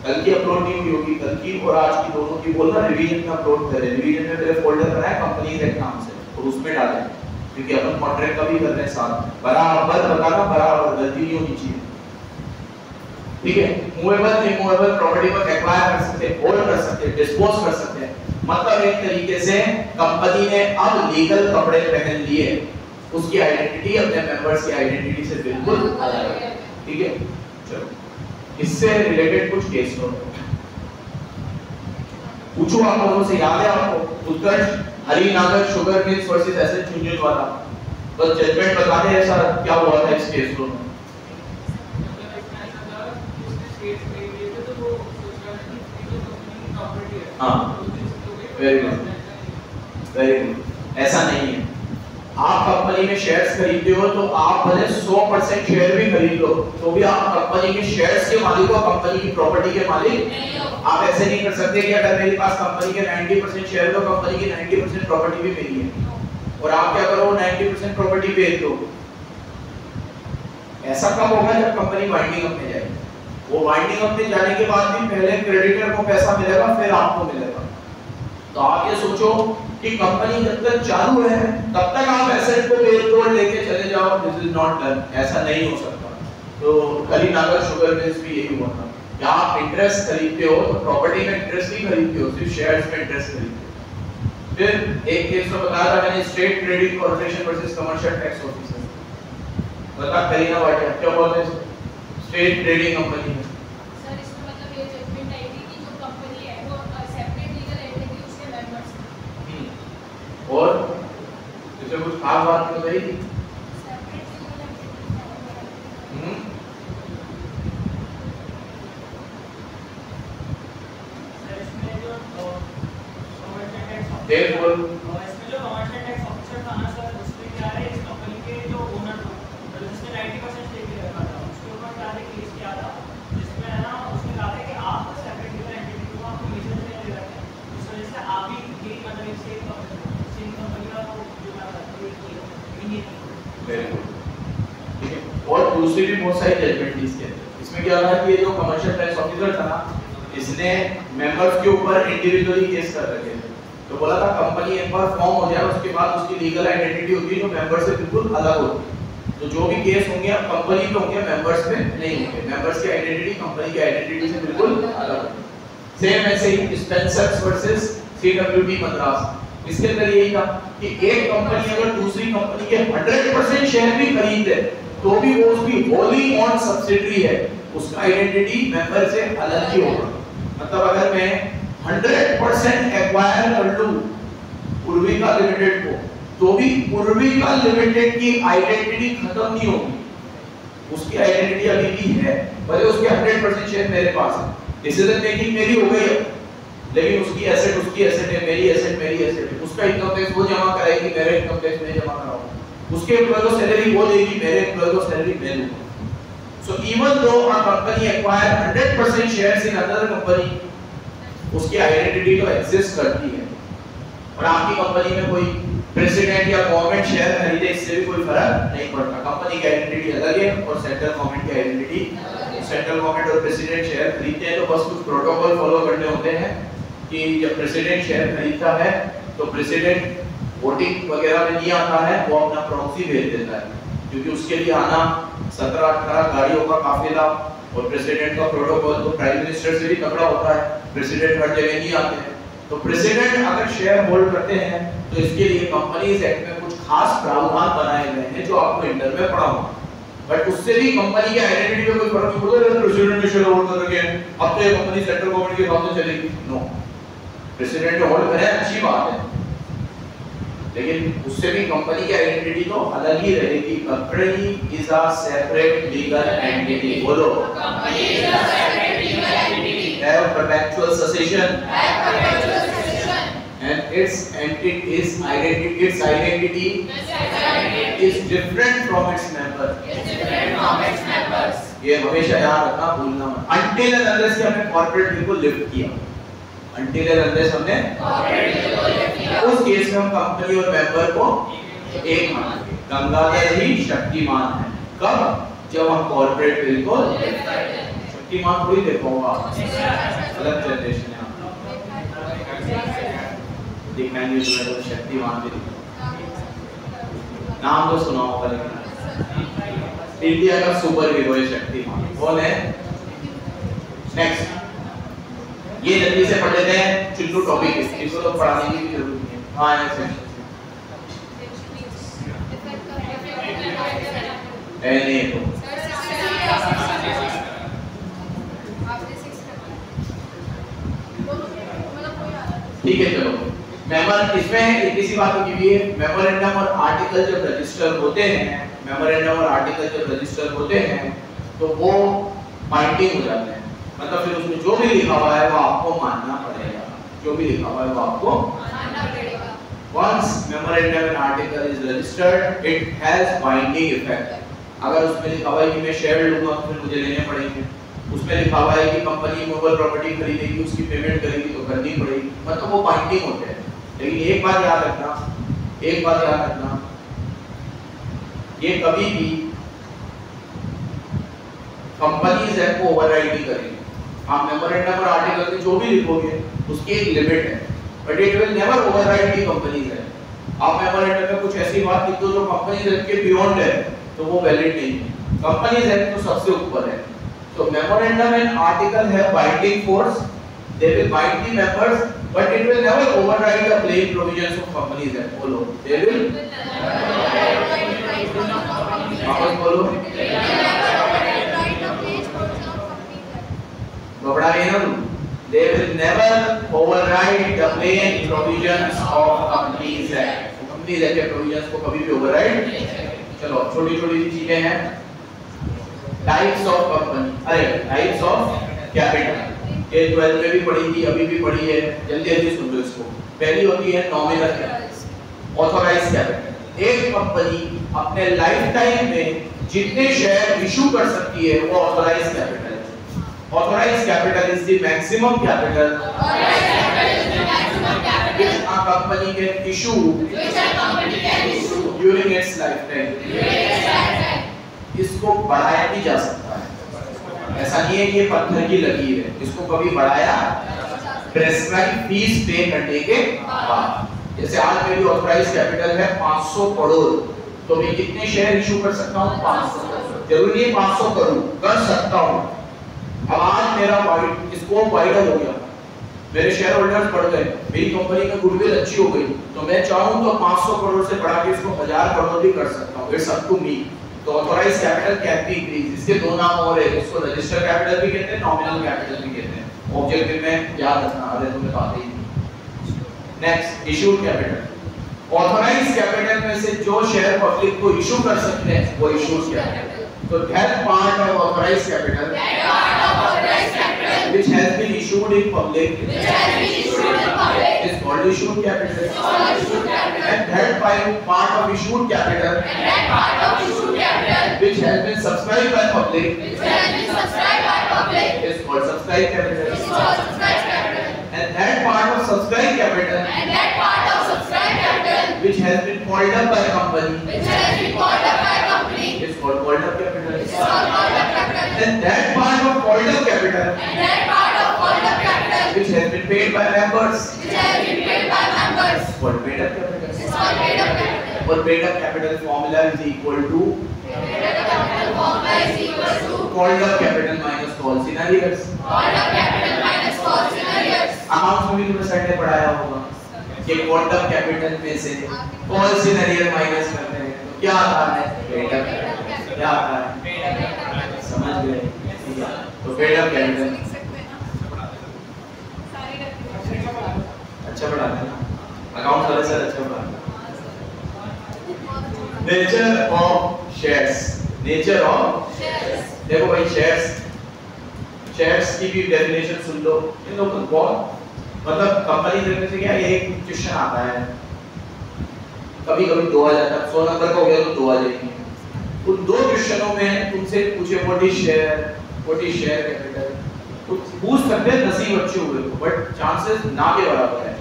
कल की अपलोड नहीं हुई होगी, कल की और आज की दोनों की बोलना रिवीजन में अपलोड करें। रिवीजन में मेरे फोल्डर बनाया कंपनीज एक्ट नाम से और उसमें डालें, क्योंकि अपन कॉन्ट्रैक्ट का भी कर रहे हैं साथ, बराबर बताना, बराबर गलती नहीं होनी चाहिए, ठीक है। मूवेबल इमूवेबल प्रॉपर्टी को एक्वायर कर सकते हैं, होल्ड कर सकते हैं, डिस्पोज कर सकते हैं। मतलब एक तरीके से कंपनी ने अब लीगल कपड़े पहन लिए, उसकी आइडेंटिटी अपने मेंबर्स की आइडेंटिटी से बिल्कुल अलग है, ठीक है। चलो इससे रिलेटेड कुछ केस लो, पूछो आप लोगों से, याद है आपको Utkarsh Harinagar sugar mills versus SH Jhunjhunwala, बस जजमेंट बता दे ऐसा क्या हुआ था इस केस को। हाँ वेरी गुड, वेरी गुड। ऐसा नहीं है, आप कंपनी में शेयर्स खरीदते हो तो आप भले 100% शेयर भी खरीद लो तो भी आप कंपनी के शेयर्स के मालिक हो, कंपनी की प्रॉपर्टी के मालिक। आप ऐसे नहीं कर सकते कि अगर मेरे पास कंपनी के 90% शेयर हो तो कंपनी की 90% प्रॉपर्टी भी मेरी है और आप क्या करो 90% प्रॉपर्टी बेच दो। ऐसा कब होगा, जब कंपनी वाइंडिंग अप में जाएगी। वो वाइंडिंग अप में जाने के बाद भी पहले क्रेडिटर को पैसा मिलेगा, फिर आपको मिलेगा। तो आप ये सोचो कि कंपनी जब तक चालू है तब तक आप एसेट को बेच-तोड़ लेके चले जाओ, दिस इज नॉट डन, ऐसा नहीं हो सकता। तो हरिनागर शुगर मिल्स भी यही हुआ था, क्या आप इंटरेस्ट खरीदते हो तो प्रॉपर्टी में इंटरेस्ट नहीं खरीदते हो, सिर्फ शेयर्स में इंटरेस्ट खरीदते हो। फिर एक केस तो बताया था मैंने, state trading corporation versus commercial tax officer, बता करीना वाटिया क्या बोलते हैं स्टेट ट्रेडिंग कंपनी में। सर इसमें मतलब ये जजमेंट आई थी कि जो कंपनी है वो सेपरेट लीगल एंटिटी उसके मेंबर्स हैं और इसमें कुछ खास बात बताई थी। सेपरेट लीगल एंटिटी सर इसमें जो कमर्शियल टैक्स देख बोल इसमें जो कमर्शियल टैक्स ऑफिसर था ना सर, उसमें क्या है इस कंपनी के जो ओनर था जिसने 90% स्टेक रखा था, उसके ऊपर क्या है केस किया था जिसमें है ना उसने कहा था कि आप सेपरेट लीगल एंटिटी को आपको लाइसेंस नहीं दे रखे, इस वजह से आप ही ये मतलब इससे कंपनी का वो जो मैं वेरी गुड, ठीक है। और दूसरी भी बहुत सारी जजमेंट थी इसके अंदर। इसमें क्या था कि ये जो कमर्शियल टैक्स ऑफिसर था ना, इसने मेंबर्स के ऊपर इंडिविजुअली केस कर रखे थे। तो बोला था कंपनी एक बार फॉर्म हो जाए उसके बाद उसकी लीगल आइडेंटिटी होगी जो मेंबर से बिल्कुल अलग होगी। तो जो भी केस होंगे अब कंपनी पे होंगे, मेंबर्स पे नहीं होंगे। मेंबर्स की आइडेंटिटी कंपनी की आइडेंटिटी से बिल्कुल अलग होगी। सेम ऐसे ही स्पेंसर्स वर्सेस सीडब्ल्यूडी मद्रास, इसके अंदर यही था कि एक कंपनी अगर दूसरी कंपनी के 100% शेयर भी खरीद ले तो भी वो उसकी होली ओन सब्सिडियरी है, उसका आइडेंटिटी मेंबर से अलग ही होगा। मतलब अगर मैं 100% एक्वायर कर लूं पूर्विका लिमिटेड को तो भी पूर्विका लिमिटेड की आइडेंटिटी खत्म नहीं होगी, उसकी आइडेंटिटी अभी भी है, भले उसके 100% शेयर मेरे पास है, डिसीजन मेकिंग मेरी हो गई है, लेकिन उसकी एसेट है, मेरी एसेट है। उसका इनकम टैक्स वो जमा कराएगी, मेरा इनकम टैक्स मैं जमा कराऊंगा, उसके एम्प्लॉय को सैलरी वो देगी, मेरे एम्प्लॉय को सैलरी मैं दूंगा। So even though a company acquire 100% shares in other company, उसकी आइडेंटिटी तो एग्जिस्ट करती है। और आपकी कंपनी में कोई प्रेसिडेंट या गवर्नमेंट शेयर खरीदे, इससे भी कोई फर्क नहीं पड़ता। कंपनी की आइडेंटिटी अलग है और सेंट्रल गवर्नमेंट की आइडेंटिटी, सेंट्रल गवर्नमेंट और प्रेसिडेंट शेयर खरीदते हैं तो बस कुछ प्रोटोकॉल फॉलो करने होते हैं कि जब प्रेसिडेंट शेयर खरीदता है तो प्रेसिडेंट वोटिंग वगैरह में नहीं आता है वो अपना प्रॉक्सी भेज देता है, क्योंकि उसके लिए आना 17-18 गाड़ियों का काफिला और प्रेसिडेंट का प्रोटोकॉल तो प्राइम मिनिस्टर से भी तगड़ा होता है, प्रेसिडेंट हर जगह नहीं आते हैं। तो प्रेसिडेंट अगर शेयर होल्ड करते हैं तो इसके लिए कंपनीज एक्ट में कुछ खास प्रावधान बनाए गए हैं जो आपको इंटर में पढ़ा होगा, बट उससे भी कंपनी की आइडेंटिटी में कोई फर्क नहीं पड़ता। प्रेसिडेंट ने शेयर होल्ड कर रखे हैं, अब तो ये कंपनी सेंट्रल गवर्नमेंट के साथ चलेगी, नो। प्रेसिडेंट ने होल्ड करे अच्छी बात है, लेकिन उससे भी कंपनी की आइडेंटिटी तो अलग ही रहेगी। Company is a separate legal entity, बोलो company is a separate legal entity, have perpetual succession, and its identity is different from its members. ये हमेशा याद रखना, भूलना मत। Until and unless कि हमने corporate bill को lift किया, until and unless हमने corporate bill को lift किया, उस केस में हम कंपनी और मेंबर को एक मानेंगे। गंगाधर ही शक्तिमान है, कब? जब हम corporate bill को lift करते हैं। शक्तिमान थोड़ी देखा होगा, अलग जनरेशन है। दिखाएंगे तुम्हें तो शक्तिमान भी नाम तो सुना होगा, लेकिन इंडिया का सुपर हीरो है शक्तिमान। कौन है? नेक्स्ट ये जल्दी से पढ़ लेते हैं, चिल्लू टॉपिक इसको तो पढ़ाने की भी जरूरत नहीं है। हाँ ऐसे नहीं तो ठीक है। चलो मेमोर इसमें किसी बात की भी है, मेमोरेंडम और आर्टिकल जब रजिस्टर होते हैं, मेमोरेंडम और आर्टिकल जब रजिस्टर होते हैं तो वो बाइंडिंग हो जाते हैं, मतलब फिर उसमें जो भी लिखा हुआ है वो आपको मानना पड़ेगा, जो भी लिखा हुआ है वो आपको मानना पड़ेगा। Once memorandum and article is registered, it has binding effect. अगर उसमें लिखा हुआ है कि मैं शेयर लूंगा तो फिर मुझे लेने पड़ेंगे, उसमें लिखा हुआ है कि कंपनी मूवेबल प्रॉपर्टी खरीदेगी उसकी पेमेंट करेगी तो करनी पड़ेगी, मतलब वो बाइंडिंग होते हैं। लेकिन एक बात याद रखना, ये कभी भी कंपनीज एक्ट को ओवरराइड नहीं करेंगे। आप मेमोरेंडम और आर्टिकल में जो भी लिखोगे उसकी एक लिमिट है, but it will never override the companies act. आप मेमोरेंडम में कुछ ऐसी बात लिख दो जो कंपनीज एक्ट के बियॉन्ड है तो वो वैलिड नहीं है, कंपनीज एक्ट तो सबसे ऊपर है। So memorandum and article have binding force. They will bind the members, but it will never override the plain provisions of Companies Act. बोलो, they will. वापस बोलो। बबड़ा नहीं ना तुम? They will never override the plain provisions of Companies Act. Companies Act के provisions को कभी भी override। चलो छोटी-छोटी चीजें हैं। टाइप्स ऑफ कंपनी, अरे टाइप्स ऑफ कैपिटल ये 12 में भी पढ़ी थी, अभी भी पढ़ी है, जल्दी सुन लो इसको। पहली होती है नॉमिनल कैपिटल, ऑथराइज्ड कैपिटल। एक कंपनी अपने लाइफ टाइम में जितने शेयर इशू कर सकती है वो ऑथराइज्ड कैपिटल है। Authorised capital is the maximum capital which a company can issue during its lifetime। इसको बढ़ाया भी जा सकता है, ऐसा नहीं है कि ये पत्थर की लकीर है, इसको कभी बढ़ाया प्रेस्क्राइब फीस पे करने के बाद। जैसे आज मेरी ऑथराइज्ड कैपिटल है 500 करोड़, तो मैं कितने शेयर इशू कर सकता हूँ? 500 करोड़। जरूरी नहीं 500 करोड़, कर सकता हूँ। अब आज मेरा स्कोप वाइडर हो गया, मेरे शेयर होल्डर्स बढ़ गए, मेरी कंपनी में गुडविल अच्छी हो गई, तो मैं चाहूँ तो 500 करोड़ से बढ़ा के इसको 1000 करोड़ भी कर सकता हूँ। It's up to me. तो authorized capital can be increase. इसके दो नाम और है, इसको रजिस्टर कैपिटल भी कहते हैं, नॉमिनल कैपिटल भी कहते हैं। ऑब्जेक्टिव में याद रखना, अरे तुम्हें बात ही नहीं। Next issued capital. Authorised capital में से जो शेयर पब्लिक को इशू कर सकते हैं वो इशूड कैपिटल। तो that part of authorised capital which has been issued in public is called issued capital. And that part of issued capital which has been subscribed by public is called subscribed capital. And that part of subscribed capital which has been called up by company is called called up capital. And that part of called up capital which has been paid by members It's called paid up capital. और paid up capital formula is equal to called up capital minus calls in arrears. Accounts में भी तुमने sir ने पढ़ाया होगा कि called up capital में से calls in arrears माइनस करते हैं तो क्या आता है? paid up capital. क्या आता है? समझ गए? तो paid up capital अच्छा पढ़ाते हैं अकाउंट वाले सर अच्छा पढ़ाते हैं। नेचर ऑफ शेयर्स देखो भाई शेयर्स की भी डेफिनेशन सुन लो इन लोगों को बहुत मतलब कंपनी देखने से क्या एक क्वेश्चन आता है कभी कभी 2 आ जाता है 100 नंबर का हो गया तो 2 आ जाएंगे उन 2 क्वेश्चनों में तुमसे पूछे व्हाट इज शेयर कैपिटल तो पूछ सकते हैं 10 ही बच्चे हुए तो बट चांसेस ना के बराबर है।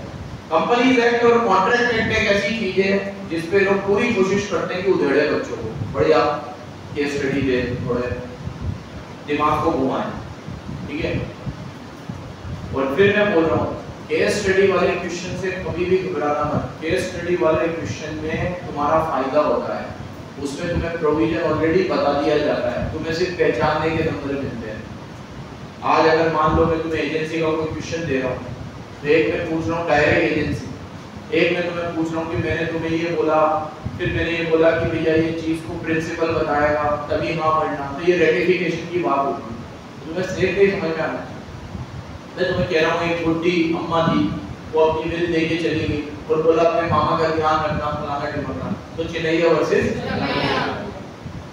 कंपनीज एक्ट और कॉन्ट्रैक्ट एक्ट एक ऐसी चीज है जिस पे लोग पूरी कोशिश करते हैं कि उधेड़े बच्चों को बढ़िया केस स्टडी दे थोड़े दिमाग को घुमाएं ठीक है। और फिर मैं बोल रहा हूँ केस स्टडी वाले क्वेश्चन से कभी भी घबराना मत। केस स्टडी वाले क्वेश्चन में तुम्हारा फायदा होता है उसमें तुम्हें प्रोविजन ऑलरेडी बता दिया जाता है तुम्हें सिर्फ पहचानने के नंबर मिलते हैं। आज अगर मान लो मैं तुम्हें एजेंसी का कोई क्वेश्चन दे रहा हूँ तो एक मैं पूछ रहा हूँ डायरेक्ट एजेंसी एक मैं तुम्हें पूछ रहा हूँ कि मैंने तुम्हें ये बोला फिर मैंने ये बोला कि भैया ये चीज को प्रिंसिपल बताएगा तभी हाँ पढ़ना तो ये रेटिफिकेशन की बात होगी तुम्हें सेफ नहीं समझ में आना। मैं तुम्हें कह रहा हूँ एक बुढ़ी अम्मा थी वो अपनी बिल लेके चली गई और बोला अपने मामा का ध्यान रखना फलाना ढिमकना तो चिन्नैया वर्सेस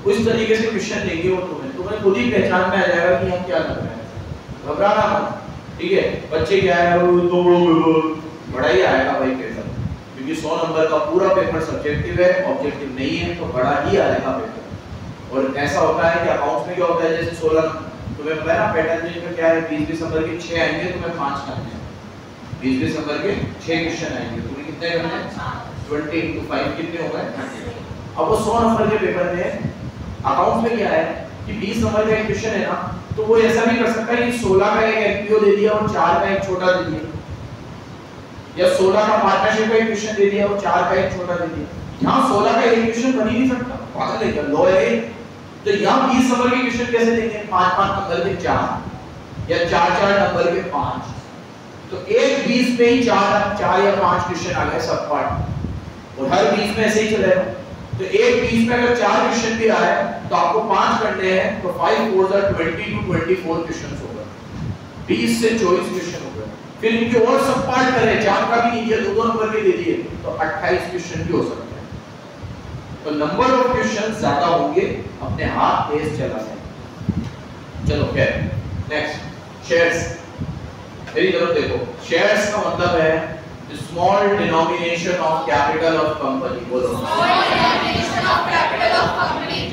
उस तरीके से क्वेश्चन देंगे वो तुम्हें खुद ही पहचान में आ जाएगा कि हम क्या कर रहे हैं। घबराना मत ठीक है। बच्चे क्या है तो बड़ा ही आएगा भाई पेपर क्योंकि 100 नंबर का पूरा पेपर सब्जेक्टिव है ऑब्जेक्टिव नहीं है तो बड़ा ही आएगा पेपर। और ऐसा होता है कि अकाउंट्स में क्या होता है जैसे 16 तुम्हें पता है ना पैटर्न में क्या है 20 नंबर के 6 आएंगे तुम्हें 5 करने हैं 20 नंबर के 6 क्वेश्चन आएंगे तुम्हें कितने करने हैं 20 into 5 कितने हो गए 30। अब वो 100 नंबर के पेपर में अकाउंट्स में क्या है कि 20 नंबर का एक क्वेश्चन है ना तो वो ऐसा भी कर सकता है कि 16 का एक एफपीओ दे दिया और 4 का एक छोटा दे दिया या 16 का पार्टनरशिप का एक क्वेश्चन दे दिया और 4 का एक छोटा दे दिया। यहाँ 16 का एक क्वेश्चन बन ही नहीं सकता पागल है क्या लॉ है तो यहाँ 20 नंबर के क्वेश्चन कैसे देंगे 5-5 नंबर के 4 या 4-4 नंबर के 5 तो एक 20 में ही 4 या 5 क्वेश्चन आ गए सब पार्ट और हर 20 में ऐसे ही चलेगा। तो एक 20 में अगर 4 क्वेश्चन भी आए तो आपको 5 करने हैं तो 5 4 are 20 to 24 क्वेश्चंस होगा 20 से 24 क्वेश्चन हो गए। फिर इनके और सब पार्ट करें 4 का भी नहीं दिया 2 नंबर के दे दिए तो 28 क्वेश्चन भी हो सकते हैं। तो नंबर ऑफ क्वेश्चन ज्यादा होंगे अपने हाथ तेज चलाने। चलो खैर नेक्स्ट शेयर्स मेरी तरफ देखो शेयर्स का मतलब है small denomination of capital of company. बोलो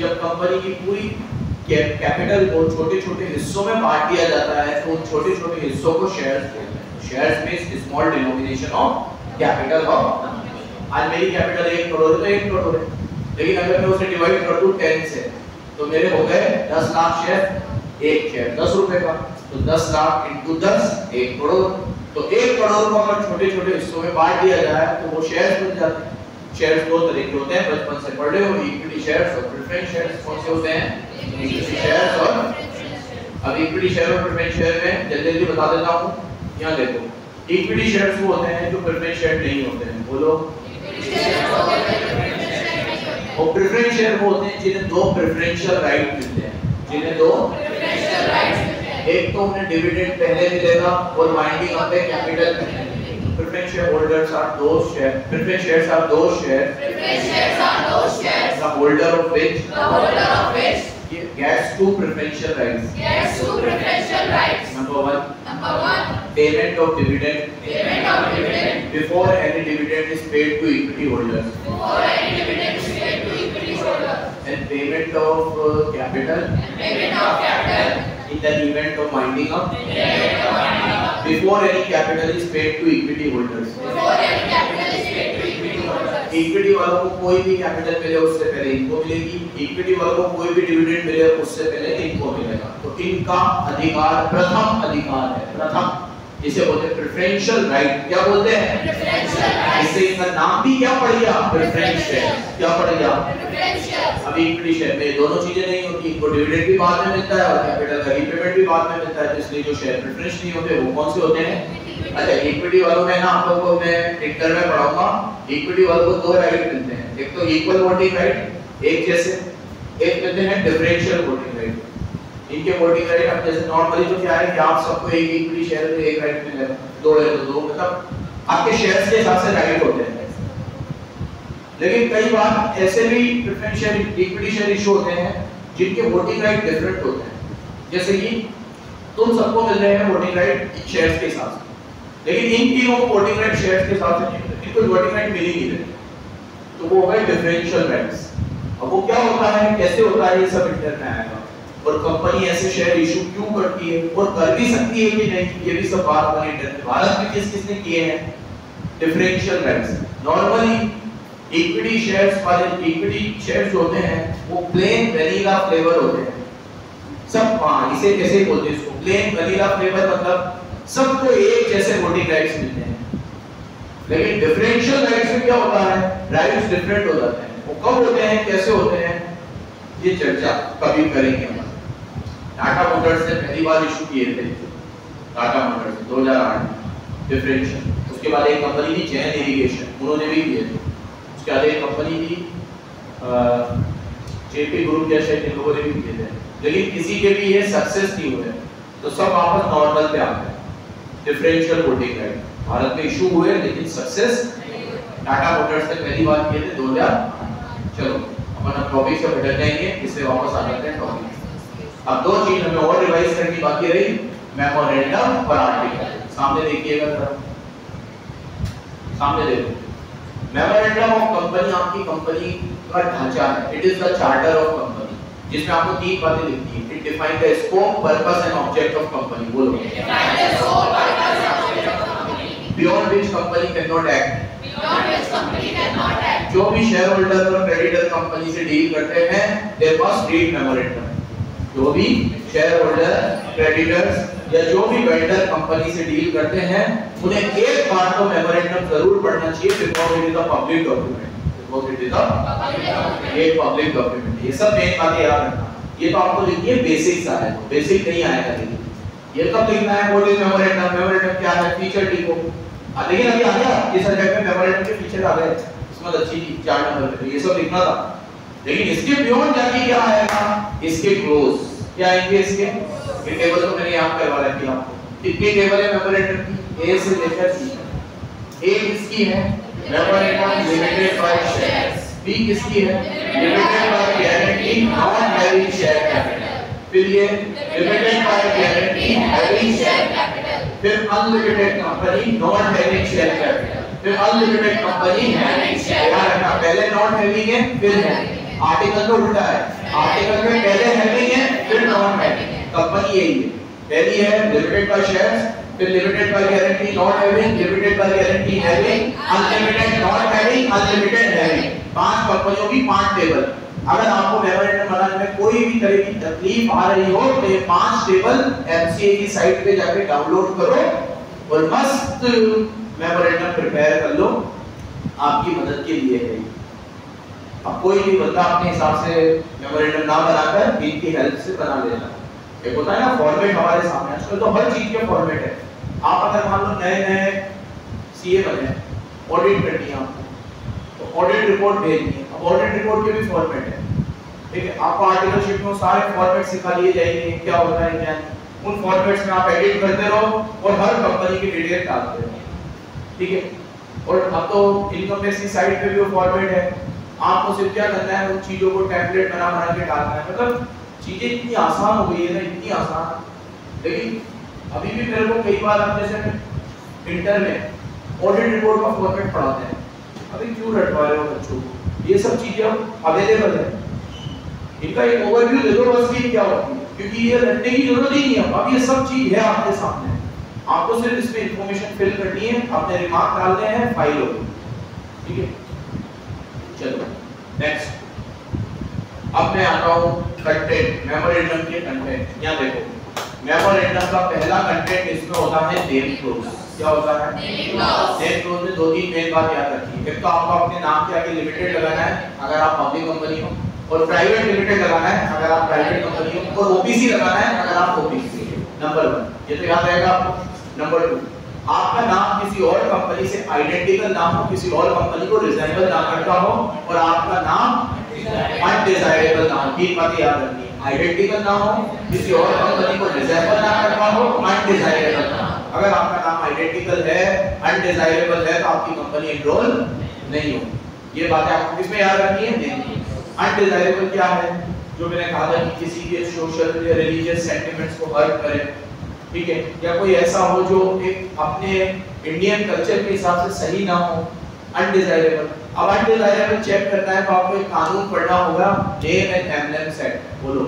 जब कंपनी की पूरी कैपिटल को छोटे-छोटे हिस्सों में बांट दिया जाता है तो उन छोटे-छोटे हिस्सों को शेयर्स बोलते हैं। Shares means small denomination of capital of आज मेरी कैपिटल 1 करोड़ है तो 1 करोड़ है लेकिन अगर मैं उसे डिवाइड कर दूं 10 से तो मेरे हो गए 10 लाख शेयर एक शेयर 10 रुपए का तो 10 लाख into 10 1 करोड़ तो 1 करोड़ को अगर छोटे-छोटे हिस्सों में बांट दिया जाए तो वो शेयर्स बन जाते हैं। शेयर्स दो तरह के होते हैं बचपन से पढ़ रहे हो इक्विटी शेयर्स और प्रेफरेंस शेयर्स। कौन से होते हैं इक्विटी शेयर्स और अब इक्विटी शेयर और प्रेफरेंस शेयर में जल्दी बता देता हूं। यहां देखो इक्विटी शेयर्स वो होते हैं जो प्रेफरेंस शेयर नहीं होते हैं। बोलो और प्रेफरेंस शेयर वो होते हैं जिन्हें 2 प्रेफरेंशियल राइट मिलते हैं जिन्हें 2 प्रेफरेंशियल राइट्स मिलते हैं। एक तो उन्हें डिविडेंड पहले मिलेगा और वाइंडिंग अप पे capital preference shareholders are those preference shares are those shares the holder of which gets 2 preferential rights. Number 1 payment of dividend before any dividend is paid to equity holders and payment of capital in the event of winding up before any capital is paid to equity holders. Equity वालों को कोई भी capital मिले उससे पहले इनको मिलेगी equity वालों को कोई भी डिविडेंड मिले उससे पहले इनको मिलेगा। तो इनका अधिकार प्रथम अधिकार है प्रथम इसे बोलते हैं प्रेफरेंशियल राइट। क्या बोलते हैं? इससे इसका नाम भी क्या पड़ गया? Preference share. क्या पड़ गया? अभी इक्विटी शेयर में दोनों चीजें नहीं होती, इनको डिविडेंड भी बाद में मिलता है और कैपिटल का रीपेमेंट भी बाद में मिलता है, तो इसलिए जो शेयर प्रेफरेंस नहीं होते वो कौन से होते हैं? अच्छा, इक्विटी वालों में ना आप लोगों को मैं इंटर में पढ़ाऊंगा, इक्विटी वालों को दो राइट मिलते हैं, एक तो इक्वल वोटिंग राइट एक जैसे, एक मिलते हैं डिफरेंशियल वोटिंग राइट। इनके वोटिंग राइट अब जैसे नॉर्मली तो क्या है कि आप सबको एक इक्विटी शेयर में एक राइट मिलेगा, दो है तो दो, मतलब आपके शेयर्स के हिसाब से राइट होते हैं। लेकिन कई बार ऐसे भी प्रेफरेंशियल इक्विटी शेयर इशू होते हैं जिनके वोटिंग राइट डिफरेंट होते हैं, जैसे कि तुम सबको मिल रहे हैं वोटिंग राइट शेयर्स के हिसाब से, लेकिन इन तीनों को वोटिंग राइट शेयर्स के हिसाब से नहीं मिलते, इनको वोटिंग राइट मिल ही नहीं रहे, तो वो होगा डिफरेंशियल राइट्स। अब वो क्या होता है, कैसे होता है, ये सब इंटर में आएगा। और कंपनी ऐसे शेयर इशू क्यों करती है और कर भी सकती है कि नहीं, ये भी सब बात हमारे इंटर में। भारत में किसने किए हैं differential rights? Normally equity shares वाले इक्विटी शेयर्स होते हैं वो प्लेन वैनिला फ्लेवर होते हैं सब। हाँ, इसे कैसे बोलते हैं, इसको प्लेन वैनिला फ्लेवर, मतलब सबको एक जैसे वोटिंग राइट्स मिलते हैं। लेकिन डिफरेंशियल राइट्स में क्या होता है, राइट्स डिफरेंट हो जाते हैं। वो कब होते हैं, कैसे होते हैं, ये चर्चा कभी करेंगे हम। टाटा मोटर्स ने पहली बार इशू किए थे, टाटा मोटर्स 2008 डिफरेंशियल। उसके बाद एक कंपनी थी जैन इरिगेशन, उन्होंने भी किए थे। उसके बाद एक कंपनी थी जेपी ग्रुप जैसे, इन लोगों ने भी किए थे, लेकिन किसी के भी ये सक्सेस नहीं हुए, तो सब वापस नॉर्मल पे आ गए। डिफरेंशियल वोटिंग राइट भारत में इशू हुए लेकिन सक्सेस टाटा मोटर्स ने पहली बार किए थे 2008। चलो अपन अब टॉपिक से भटक जाएंगे, इससे वापस आ जाते हैं टॉपिक। अब दो चीज हमें और रिवाइज करनी बाकी रही, मेमोरेंडम और आर्टिकल। सामने देखिएगा जरा, सामने देखो। मेमोरेंडम ऑफ कंपनी आपकी कंपनी का ढांचा है, it is the charter of company, जिसमें आपको तीन बातें लिखती हैं। It define the scope, purpose and object of company. बोलो। Beyond which company can not act. जो भी शेयर होल्डर और क्रेडिटर कंपनी से डील करते हैं दे मस्ट रीड मेमोरेंडम। जो भी शेयर होल्डर, क्रेडिटर्स या जो भी वेंडर कंपनी से डील करते हैं उन्हें एक बार तो मेमोरेंडम जरूर पढ़ना चाहिए, because it is a public document. Because it is a एक पब्लिक डॉक्यूमेंट। ये सब मेन बातें याद रखना। ये तो आपको लिखिए बेसिक्स आए, बेसिक नहीं आएगा लेकिन ये कब लिखना है, व्हाट इज मेमोरेंडम, मेमोरेंडम क्या है, फीचर लिखो। लेकिन अभी आ गया इस सब्जेक्ट में मेमोरेंडम के फीचर आ गए, इसमें अच्छी 4 नंबर पे ये सब लिखना था। लेकिन इसके बियॉन्ड जाके क्या आएगा, इसके क्लोज क्या आएंगे, इसके ये टेबल तो मैंने यहां करवा रखी है आपको। कितनी टेबल है मेमोरेंडम की, ए से लेकर सी। ए किसकी है, memorandum limited by shares. B किसकी है, limited by guarantee non having share capital. फिर ये limited by guarantee having share capital. फिर unlimited company non having share capital. फिर अनलिमिटेड कंपनी हैविंग शेयर। याद रखना, पहले नॉन हैविंग है फिर है। आर्टिकल तो उल्टा है, आर्टिकल में पहले हैविंग है फिर नॉन हैविंग। कंपनी यही है, पहली है लिमिटेड बाय शेयर्स, फिर limited by guarantee non having, limited by guarantee having, unlimited non having, unlimited having. 5 कंपनियों की 5 टेबल। अगर आपको मेमोरेंडम बनाने में कोई भी तरह की तकलीफ आ रही हो तो ये 5 टेबल एमसीए की साइट पे जाके डाउनलोड करो और मस्त मेमोरेंडम प्रिपेयर कर लो, आपकी मदद के लिए है। अब कोई भी बंदा अपने हिसाब से मेमोरेंडम ना बनाकर इनकी हेल्प से बना लेना। एक होता है ना फॉर्मेट, हमारे सामने आजकल तो हर चीज के फॉर्मेट है। आप अगर मान लो नए सीए बने, ऑडिट करनी है आपको, तो ऑडिट रिपोर्ट भेजनी है। अब ऑडिट रिपोर्ट के भी फॉर्मेट है, ठीक है। आपको आर्टिकल शीट में सारे फॉर्मेट सिखा लिए जाएंगे, क्या होता है क्या। उन फॉर्मेट्स में आप एडिट करते रहो और हर कंपनी की डिटेल डालते रहो, ठीक है। और अब तो इनकम टैक्स की साइट पे भी वो फॉर्मेट है, आपको सिर्फ क्या करना है, उन चीजों को टेम्पलेट बना के डालना है। मतलब चीजें इतनी आसान हो गई है ना, इतनी आसान। लेकिन अभी भी मेरे को कई बार आप जैसे इंटर में ऑडिट रिपोर्ट का फॉर्मेट पढ़ाते हैं, अभी क्यों रटवा रहे हो बच्चों को, ये सब चीजें अब अवेलेबल है। इनका एक ओवरव्यू दे दो बस कि क्या होती है, क्योंकि ये रटने की जरूरत ही नहीं है। अब ये सब चीज है आपके सामने, आपको सिर्फ इसमें इंफॉर्मेशन फिल करनी है, अपने रिमार्क डालने हैं, फाइल होगी, ठीक है। चलो नेक्स्ट, अब मैं आता हूं कंटेंट, मेमोरेंडम के कंटेंट। यहां देखो मेमोरेंडम का पहला कंटेंट इसमें होता है नेम क्लोज। क्या होता है? नेम क्लोज में दो तीन मेन बात याद रखिए। एक तो आपको अपने नाम के आगे लिमिटेड लगाना है अगर आप पब्लिक कंपनी हो, और प्राइवेट लिमिटेड लगाना है अगर आप प्राइवेट कंपनी हो, और ओपीसी लगाना है अगर आप ओपीसी हो। नंबर 1 ये तो याद रहेगा आपको। नंबर 2 आपका नाम किसी और कंपनी से आइडेंटिकल ना हो, किसी और कंपनी को रिजेंबल ना करता हो, और आपका नाम अनडिजायरेबल ना हो। तीन बातें याद रखनी है, आइडेंटिकल ना हो, किसी और कंपनी को रिजेंबल ना करता हो, अनडिजायरेबल ना हो। अगर आपका नाम आइडेंटिकल है, अनडिजायरेबल है, तो आपकी कंपनी एनरोल नहीं होगी। ये बातें आपको किसमें याद रखनी है? अनडिजायरेबल क्या है? जो मैंने कहा था कि किसी के सोशल या रिलीजियस सेंटिमेंट्स को हर्ट करे, ठीक है, या कोई ऐसा हो जो एक अपने इंडियन कल्चर के हिसाब से सही ना हो, अनडिजायरेबल। अब अनडिजायरेबल चेक करना है तो आपको एक कानून पढ़ना होगा, नेम एंड एम्बलम्स एक्ट। बोलो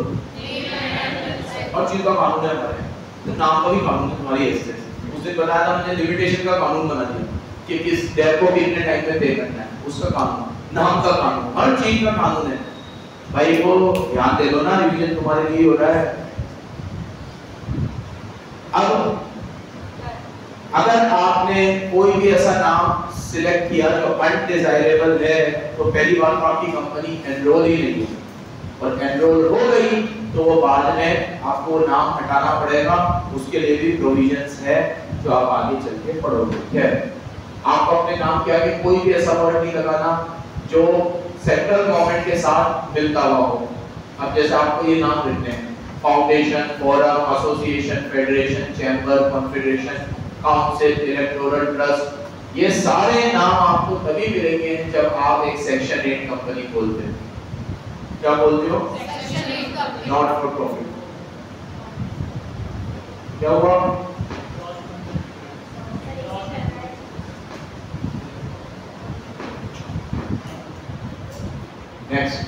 और चीज का कानून है हमारे, तो नाम का भी कानून है तुम्हारी ऐसे। उस दिन बताया था मैंने, लिमिटेशन का कानून बना दिया कि किस डेट को कितने टाइम में पे करना है, उसका कानून, नाम का कानून, हर चीज का कानून है भाई। वो ध्यान दे लो ना, रिवीजन तुम्हारे लिए हो रहा है। अब अगर आपने कोई भी ऐसा नाम सिलेक्ट किया जो अनडिजायरेबल है, तो पहली बात तो आपकी कंपनी एनरोल ही नहीं होगी, और एनरोल हो गई तो वो बाद में आपको नाम हटाना पड़ेगा। उसके लिए भी प्रोविजंस है जो आप आगे चल के पढ़ोगे। क्या है? आपको अपने नाम के आगे कोई भी ऐसा वर्ड नहीं लगाना जो सेंट्रल गवर्नमेंट के साथ मिलता हुआ हो। अब जैसे आपको ये नाम लिखने हैं, foundation, forum, association, federation, chamber, confederation, council, electoral trust, ये सारे नाम आपको तभी मिलेंगे जब आप एक सेक्शन 8 कंपनी खोलते हैं। क्या बोलते हो? Section 8 company, not for profit. क्या हुआ? नेक्स्ट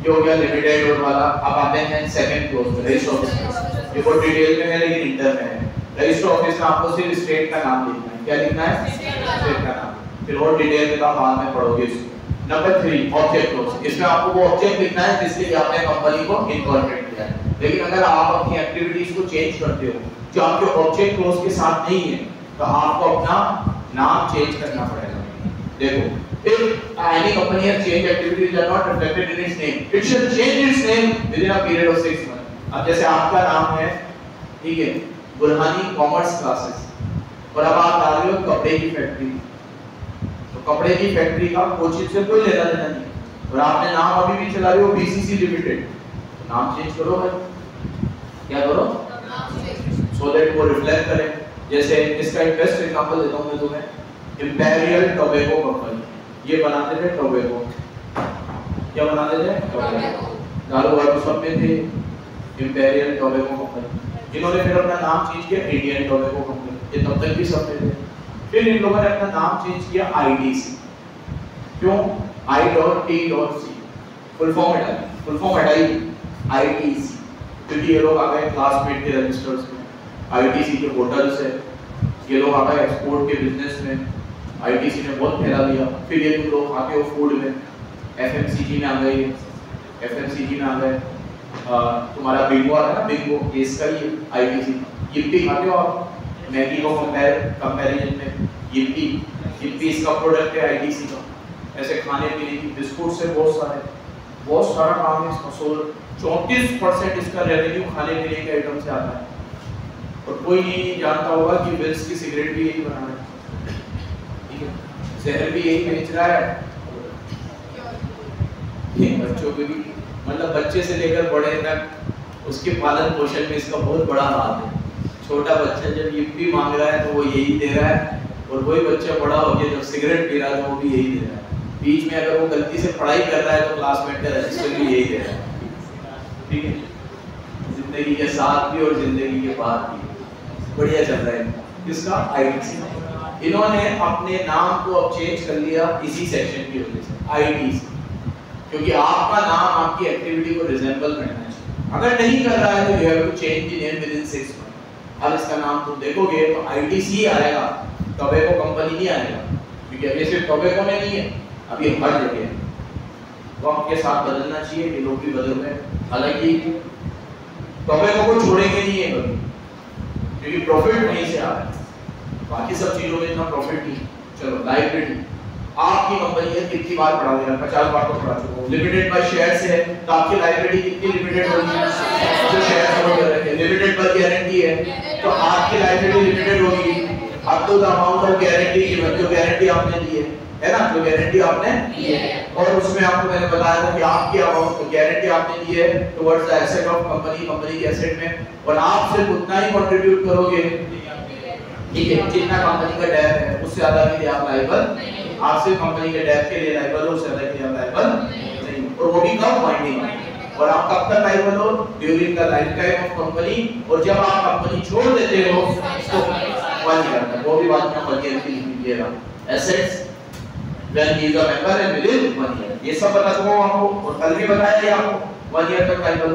ये हो गया लिमिटेड और वाला। अब आते हैं सेकंड क्लोज में, रजिस्टर ऑफिस। ये बहुत डिटेल में है लेकिन इंटर में है। रजिस्टर ऑफिस में आपको सिर्फ स्टेट का नाम लिखना है। क्या लिखना है? स्टेट का नाम। फिर और डिटेल में आप बाद में पढ़ोगे इसको। Number 3 object close. इसमें आपको वो ऑब्जेक्ट लिखना है जिसके लिए आपने कंपनी को इनकॉर्पोरेट किया है। लेकिन अगर आप अपनी एक्टिविटीज को चेंज करते हो जो आपके ऑब्जेक्ट क्लोज के साथ नहीं है, तो आपको अपना नाम चेंज करना पड़ेगा। देखो, if any company has changed activities that are not reflected in its name, it should change its name within a period of 6 months। अब जैसे आपका नाम है, ठीक है, बुरहानी कॉमर्स क्लासेस, और अब आप डाल रहे हो कपड़े की फैक्ट्री, तो कपड़े की फैक्ट्री का कोचिंग से कोई लेना देना नहीं, और आपने नाम अभी भी चला रहे हो बीसीसी लिमिटेड, तो नाम चेंज करो भाई। क्या करो? सो दैट वो रिफ्लेक्ट करे। जैसे इसका एक बेस्ट एग्जांपल देता हूं मैं तुम्हें, इंपीरियल टोबैको कंपनी, ये बनाते थे टोबैको। क्या बनाते थे? टोबैको। दारू वारू सब में थे, इंपीरियल टोबैको कंपनी। इन्होंने फिर अपना नाम चेंज किया इंडियन टोबैको कंपनी, ये तब तक भी सब में थे। फिर इन लोगों ने अपना नाम चेंज किया आईटीसी। क्यों? I.T.C फुल फॉर्म हटाई आईटीसी, क्योंकि ये लोग आ गए क्लासमेट के रजिस्टर्स में, आईटीसी के होटल्स है, ये लोग आ गए एक्सपोर्ट के बिजनेस में, आईटीसी ने बहुत फैला दिया। फिर ये तुम लोग आते हो फूड में, एफएमसीजी में आ गए, एफएमसीजी में आ गए, तुम्हारा बिंगो आता है ना, बिंगो इसका ही आईटीसी। यिप्पी खाते हो आप, मैगी को कंपैरिजन में यिप्पी इसका प्रोडक्ट है आईटीसी का। ऐसे खाने पीने की बिस्कुट से बहुत सारा काम है इसका। 34% इसका रेवेन्यू खाने पीने के आइटम से आता है, और कोई नहीं जानता होगा कि विल्स की सिगरेट भी यही बना रहा है, ठीक है, जहर भी यही बेच रहा है, बच्चों को भी, मतलब बच्चे से लेकर बड़े तक उसके पालन पोषण में इसका बहुत बड़ा हाथ है। छोटा बच्चा जब यिप्पी मांग रहा है तो वो यही दे रहा है, और वही बच्चा बड़ा हो गया जब सिगरेट पी रहा है तो वो भी यही दे रहा है। बीच में अगर वो गलती से पढ़ाई कर रहा है तो क्लासमेट का रजिस्टर भी यही दे रहा है, ठीक है। जिंदगी के साथ भी और जिंदगी के बाद भी बढ़िया चल रहा है किसका? आईटीसी। इन्होंने अपने नाम को अब चेंज कर लिया इसी सेक्शन की वजह से, आईटीसी, क्योंकि आपका नाम आपकी एक्टिविटी को रिजेंबल करना चाहिए। अगर नहीं कर रहा है तो you have to change the name within 6 month. अब इसका नाम तुम देखोगे तो आईटीसी आएगा, टोबैको कंपनी नहीं आएगा, क्योंकि अब ये सिर्फ टोबैको में नहीं है, अब ये हर जगह है। वक्त के साथ बदलना चाहिए, ये लोग भी बदल रहे हैं। हालांकि टोबैको को छोड़ेंगे नहीं है कभी, क्योंकि प्रॉफिट वहीं से आ रहा है, बाकी सब चीजों में इतना प्रॉफिट नहीं। चलो लायबिलिटी, आपकी कंपनी है कितनी बार पढ़ा दिया, 50 बार तो पढ़ा चुका हूं। लिमिटेड बाय शेयर्स है तो आपकी लायबिलिटी कितनी लिमिटेड होगी, जो शेयर्स होल्ड कर रखे हैं। लिमिटेड बाय गारंटी है तो आपकी लायबिलिटी लिमिटेड होगी up to the amount of guarantee given, जो गारंटी आपने दी है ना, जो गारंटी आपने दी है। और उसमें आपको मैंने बताया था कि आपकी अमाउंट गारंटी आपने दी है towards the asset of company, company के एसेट में, और आप सिर्फ उतना ही कंट्रीब्यूट करोगे, ठीक है, जितना कंपनी का डेट है, उससे ज्यादा के लिए आप लायबल, आप सिर्फ कंपनी के डेट के लिए लायबल हो, उससे ज्यादा के लिए आप लायबल नहीं, और वो भी कब बाइंडिंग। और आप कब तक लायबल हो, during the life time of company, और जब आप कंपनी छोड़ देते हो तो 1 ईयर तक, वो भी बात में 1 ईयर की लिख लीजिएगा। Assets when he is a member and within 1 year, ये सब बता चुका हूं आपको, और कल भी बताया है आपको 1 ईयर तक liable.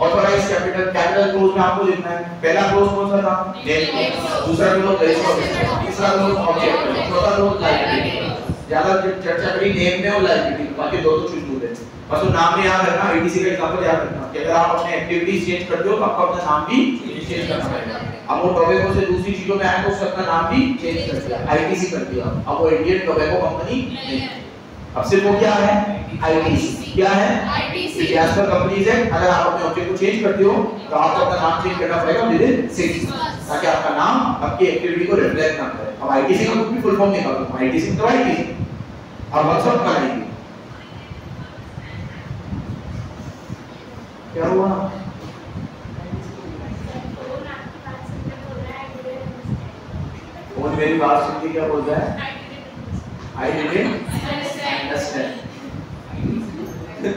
Authorised capital, capital close में आपको लिखना है, पहला क्लोज कौन सा था, नेम, दूसरा क्लोज रेशियो, तीसरा क्लोज ऑब्जेक्ट, चौथा क्लोज लायबिलिटी। ज्यादा चर्चा करी नेम में और लायबिलिटी, बाकी दो तो छूट गए, बस वो नाम में याद रखना। एडीसी का एग्जांपल याद रखना कि अगर आप अपने एक्टिविटीज चेंज करते हो तो आपको अपना नाम भी चेंज करना पड़ेगा। अब वो टोबैको से दूसरी चीजों में आया तो उसका अपना नाम भी चेंज कर दिया, आईटीसी कर दिया, अब वो इंडियन टोबैको कंपनी नहीं, अब सिर्फ वो क्या है, आईटीसी। क्या है, ITC. As per Companies Act, अगर आप अपने ऑब्जेक्ट को चेंज करते हो तो आपको अपना नाम चेंज करना पड़ेगा विदिन 6 मंथ्स, ताकि आपका नाम आपकी एक्टिविटी को रिफ्लेक्ट ना करे। अब आईटीसी का कुछ भी फुल फॉर्म निकालो, आईटीसी तो आईटीसी, अब हम सब बनाएंगे। क्या हुआ, कौन मेरी बात सुन के क्या बोल रहा है, आई डिडंट अंडरस्टैंड,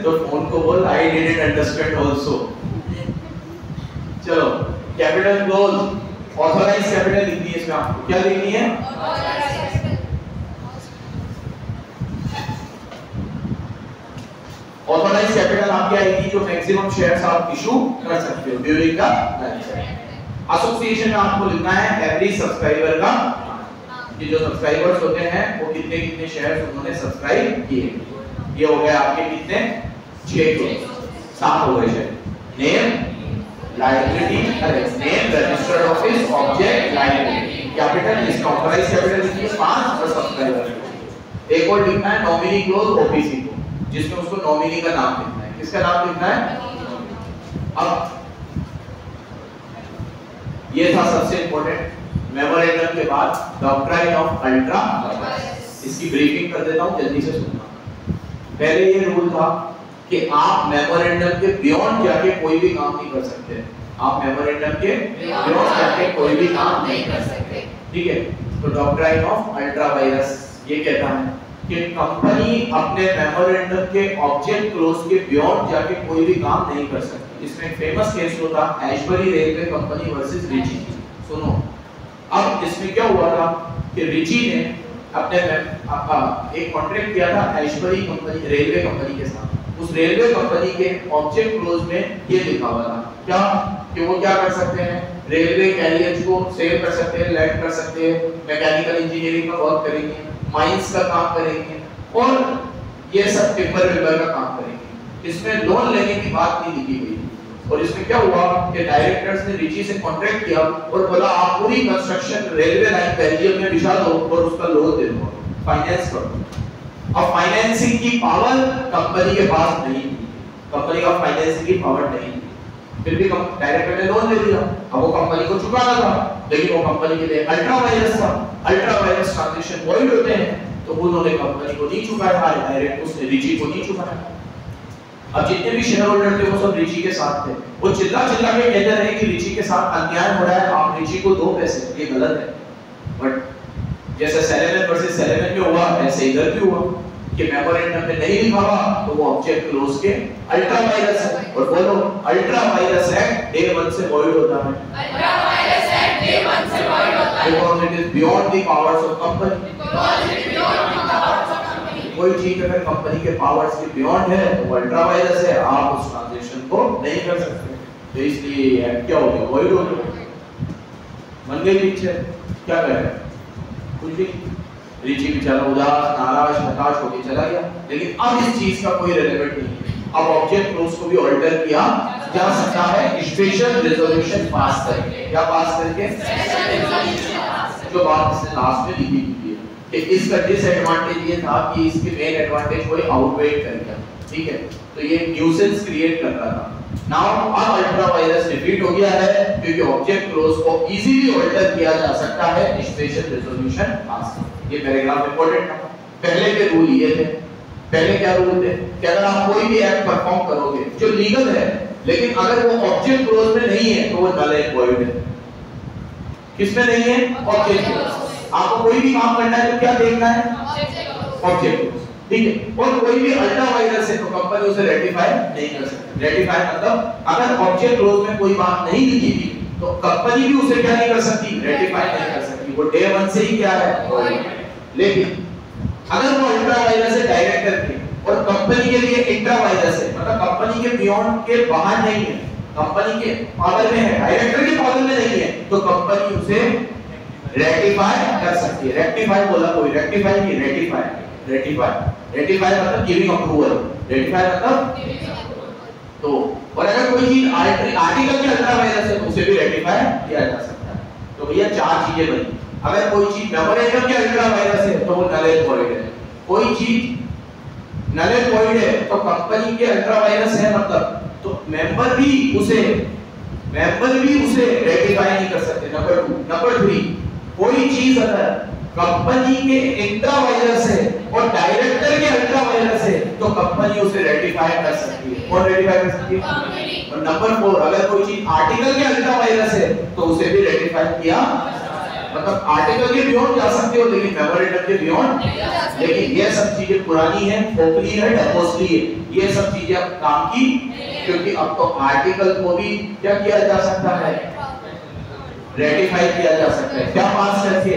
तो फोन को बोल आई डिडंट अंडरस्टैंड आल्सो। चलो कैपिटल क्लोज, ऑथराइज्ड कैपिटल लिखनी है इसमें, आपको क्या लिखनी है, ऑथराइज्ड कैपिटल आपकी आएगी जो मैक्सिमम शेयर्स आप इशू कर सकते हो during the life time. Association में आपको लिखना है एवरी सब्सक्राइबर का, कि जो सब्सक्राइबर्स होते हैं वो कितने कितने शेयर्स उन्होंने सब्सक्राइब किए। ये हो गया आपके कितने, 6 के 7 हो गए शेयर। नेम, लायबिलिटी, अरे name, registered office, object, liability, capital, इसका ऑथराइज्ड कैपिटल लिखिए 5 और सब्सक्राइबर। एक और लिखना है नॉमिनी क्लोज ओपीसी को, जिसमें उसको नॉमिनी का नाम लिखना है। किसका नाम लिखना है, अब ये था सबसे इंपॉर्टेंट मेमोरेंडम के बाद डॉक्ट्राइन ऑफ अल्ट्रा वायरस। इसकी ब्रीफिंग कर देता हूं, जल्दी से सुनना। पहले ये रूल था कि आप मेमोरेंडम के बियॉन्ड जाके कोई भी काम नहीं कर सकते, आप मेमोरेंडम के बियॉन्ड जाके कोई भी काम नहीं कर सकते, ठीक है। तो डॉक्ट्राइन ऑफ अल्ट्रा वायरस ये कहता है कि कंपनी अपने मेमोरेंडम के ऑब्जेक्ट क्लोज के बियॉन्ड जाके कोई भी काम नहीं कर सकती। इसमें एक फेमस केस होता Ashbury Railway Company versus Riche. सुनो, अब इसमें क्या हुआ था कि रिची ने अपने एक कॉन्ट्रैक्ट किया था एशबरी कंपनी, रेलवे कंपनी के साथ। उस रेलवे कंपनी के ऑब्जेक्ट क्लोज में ये लिखा हुआ था क्या, कि वो क्या कर सकते हैं, रेलवे कैरियर्स को सेल कर सकते हैं, लैंड कर सकते हैं, मैकेनिकल इंजीनियरिंग का वर्क करेंगे, माइंस का काम करेंगे, और ये सब टिम्बर विम्बर का काम करेंगे। इसमें लोन लेने की बात नहीं लिखी गई। और इसमें क्या हुआ कि डायरेक्टर्स ने रिची से कॉन्ट्रैक्ट किया और बोला आप पूरी कंस्ट्रक्शन रेलवे लाइन बेल्जियम में बिछा दो और उसका लोन दे दो, फाइनेंस कर दो। अब फाइनेंसिंग की पावर कंपनी के पास नहीं थी, कंपनी का फाइनेंसिंग की पावर नहीं थी, फिर भी डायरेक्टर ने लोन ले लिया। अब वो कंपनी को चुकाना था, लेकिन वो कंपनी के लिए अल्ट्रा वायरस था, अल्ट्रा वायरस ट्रांजैक्शन वॉइड होते हैं, तो उन्होंने कंपनी को नहीं चुकाया, डायरेक्ट उसने रिची को नहीं चुकाया। अब जितने भी शेयर होल्डर थे वो सब रिची के साथ थे, वो चिल्ला चिल्ला के कहते रहे कि रिची के साथ अन्याय हो रहा है, आप रिची को दो पैसे, ये गलत है। बट जैसे सेलेवन वर्सेस सेलेवन में हुआ ऐसे इधर भी हुआ कि मेमोरेंडम में नहीं लिखा हुआ तो वो ऑब्जेक्ट क्लोज के अल्ट्रा वायरस है। और बोलो अल्ट्रा वायरस एक्ट डे 1 से वॉइड होता है, अल्ट्रा वायरस एक्ट डे 1 से वॉइड होता है, because it is beyond the powers of company. कोई चीज अगर कंपनी के पावर्स के बियॉन्ड है तो अल्ट्रा वायरस है, आप उस ट्रांजैक्शन को नहीं कर सकते, तो इसलिए एक्ट क्या हो गया, वॉइड हो गया, बन गई पिक्चर। क्या करें, कुछ भी, रिची बेचारा उदास नाराज हताश होकर चला गया। लेकिन अब इस चीज का कोई रेलेवेंट नहीं है, अब ऑब्जेक्ट क्लोज को भी ऑल्टर किया जा सकता है स्पेशल रेजोल्यूशन पास करके। क्या पास करके? जो बात इसने लास्ट में लिखी हुई है कि इसका डिसएडवांटेज ये था कि इसके मेन एडवांटेज कोई आउटवेट कर गया, ठीक है, तो ये न्यूसेंस क्रिएट कर रहा था। नाउ अब अल्ट्रा वायरस डिफीट हो गया है क्योंकि ऑब्जेक्ट क्लोज को इजीली ऑल्टर किया जा सकता है स्पेशल रेजोल्यूशन पास। ये पैराग्राफ इंपॉर्टेंट था। पहले के रूल ये थे, पहले क्या रूल थे कि अगर आप कोई भी एक्ट परफॉर्म करोगे जो लीगल है लेकिन अगर वो ऑब्जेक्ट क्लोज में नहीं है तो वो नल एंड वॉइड है। किसमें नहीं है? Object close. आपको कोई भी काम करना है तो क्या देखना है? ऑब्जेक्ट क्लोज, ठीक है। और कोई भी अल्ट्रा वायरस है तो कंपनी उसे रेटिफाई नहीं कर सकती। रेटिफाई मतलब अगर ऑब्जेक्ट क्लोज में कोई बात नहीं लिखी थी तो कंपनी भी उसे क्या नहीं कर सकती? रेटिफाई नहीं कर सकती। वो डे 1 से ही क्या है? लेकिन अगर वो अल्ट्रा वायरस है डायरेक्टर के और कंपनी के लिए इंट्रा वायरस है, मतलब कंपनी के बियॉन्ड के बाहर नहीं है, कंपनी के पावर में है, डायरेक्टर के पावर में नहीं है, तो कंपनी उसे रेटिफाई कर सकती है। रेक्टिफाई बोला कोई? रेक्टिफाई नहीं, रेटिफाई। रेटिफाई, रेटिफाई मतलब गिविंग अप्रूवल। रेटिफाई मतलब तो, और अगर कोई चीज आर्टिकल के अल्ट्रा वायरस है तो उसे भी रेटिफाई किया जा सकता है। तो भैया 4 चीजें बनी। अगर कोई चीज मेमोरेंडम के अल्ट्रा वायरस है तो वो नल एंड वॉइड है। कोई चीज नल एंड वॉइड है तो कंपनी के अल्ट्रा वायरस है मतलब, तो मेंबर भी उसे रेटिफाई नहीं कर सकते। नंबर 2। नंबर 3, कोई चीज अगर कंपनी के इंट्रा वायरस है और डायरेक्टर के अल्ट्रा वायरस है तो कंपनी उसे रेटिफाई कर सकती है। कौन रेटिफाई कर सकती है? और नंबर 4, अगर कोई चीज आर्टिकल के अल्ट्रा वायरस है तो उसे भी रेटिफाई किया, मतलब आर्टिकल के बियॉन्ड जा सकते हो लेकिन मेमोरेंडम के बियॉन्ड। लेकिन ये सब चीजें पुरानी है, खोखली है, डकोसली है, ये सब चीजें अब काम की, क्योंकि अब तो आर्टिकल को भी क्या किया जा सकता है? रेटिफाई किया जा सकता है। क्या पास करके?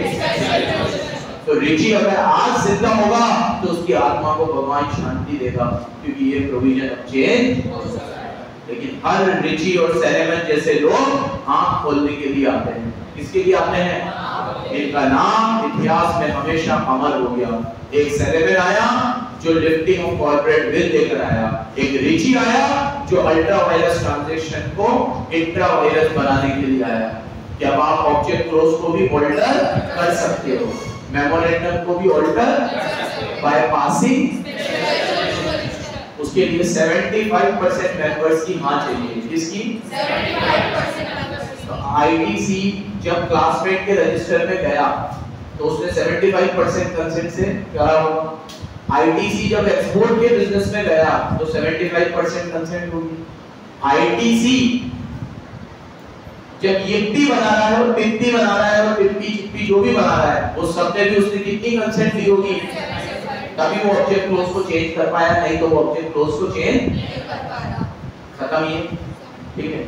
तो रिची अगर आज जिंदा होगा तो उसकी आत्मा को भगवान शांति देगा क्योंकि ये प्रोविजन अब चेंज हो सकता है। लेकिन हर रिची और सेरेमन जैसे लोग आंख खोलने के लिए आते हैं। किसके लिए आते हैं? इनका नाम इतिहास में हमेशा अमर हो गया। एक सेरेमन आया जो लिफ्टिंग ऑफ कॉर्पोरेट बिल लेकर आया, एक रिची आया जो अल्ट्रा वायरस ट्रांजैक्शन को इंट्रा वायरस बनाने के लिए आया। क्या आप ऑब्जेक्ट क्लोज को भी ऑल्टर कर सकते हो? मेमोरेंडम को भी ऑल्टर बाय पासिंग? उसके लिए 75% मेंबर्स की हाँ चाहिए। किसकी? 75%। तो आईटीसी जब क्लासमेट के रजिस्टर में गया तो उसने 75% कंसेंट से करा होगा। आईटीसी जब एक्सपोर्ट के बिजनेस में गया तो 75% कंसेंट होगी। आईटीसी जब यिप्पी बना रहा है और पिप्पी बना रहा है और पिप्पी चिप्पी जो भी बना रहा है वो सब में भी उसने कितनी कंसेंट दी होगी? तभी वो ऑब्जेक्ट क्लोज को चेंज कर पाया, नहीं तो वो ऑब्जेक्ट क्लोज को चेंज नहीं कर पाया। खत्म ये, ठीक है।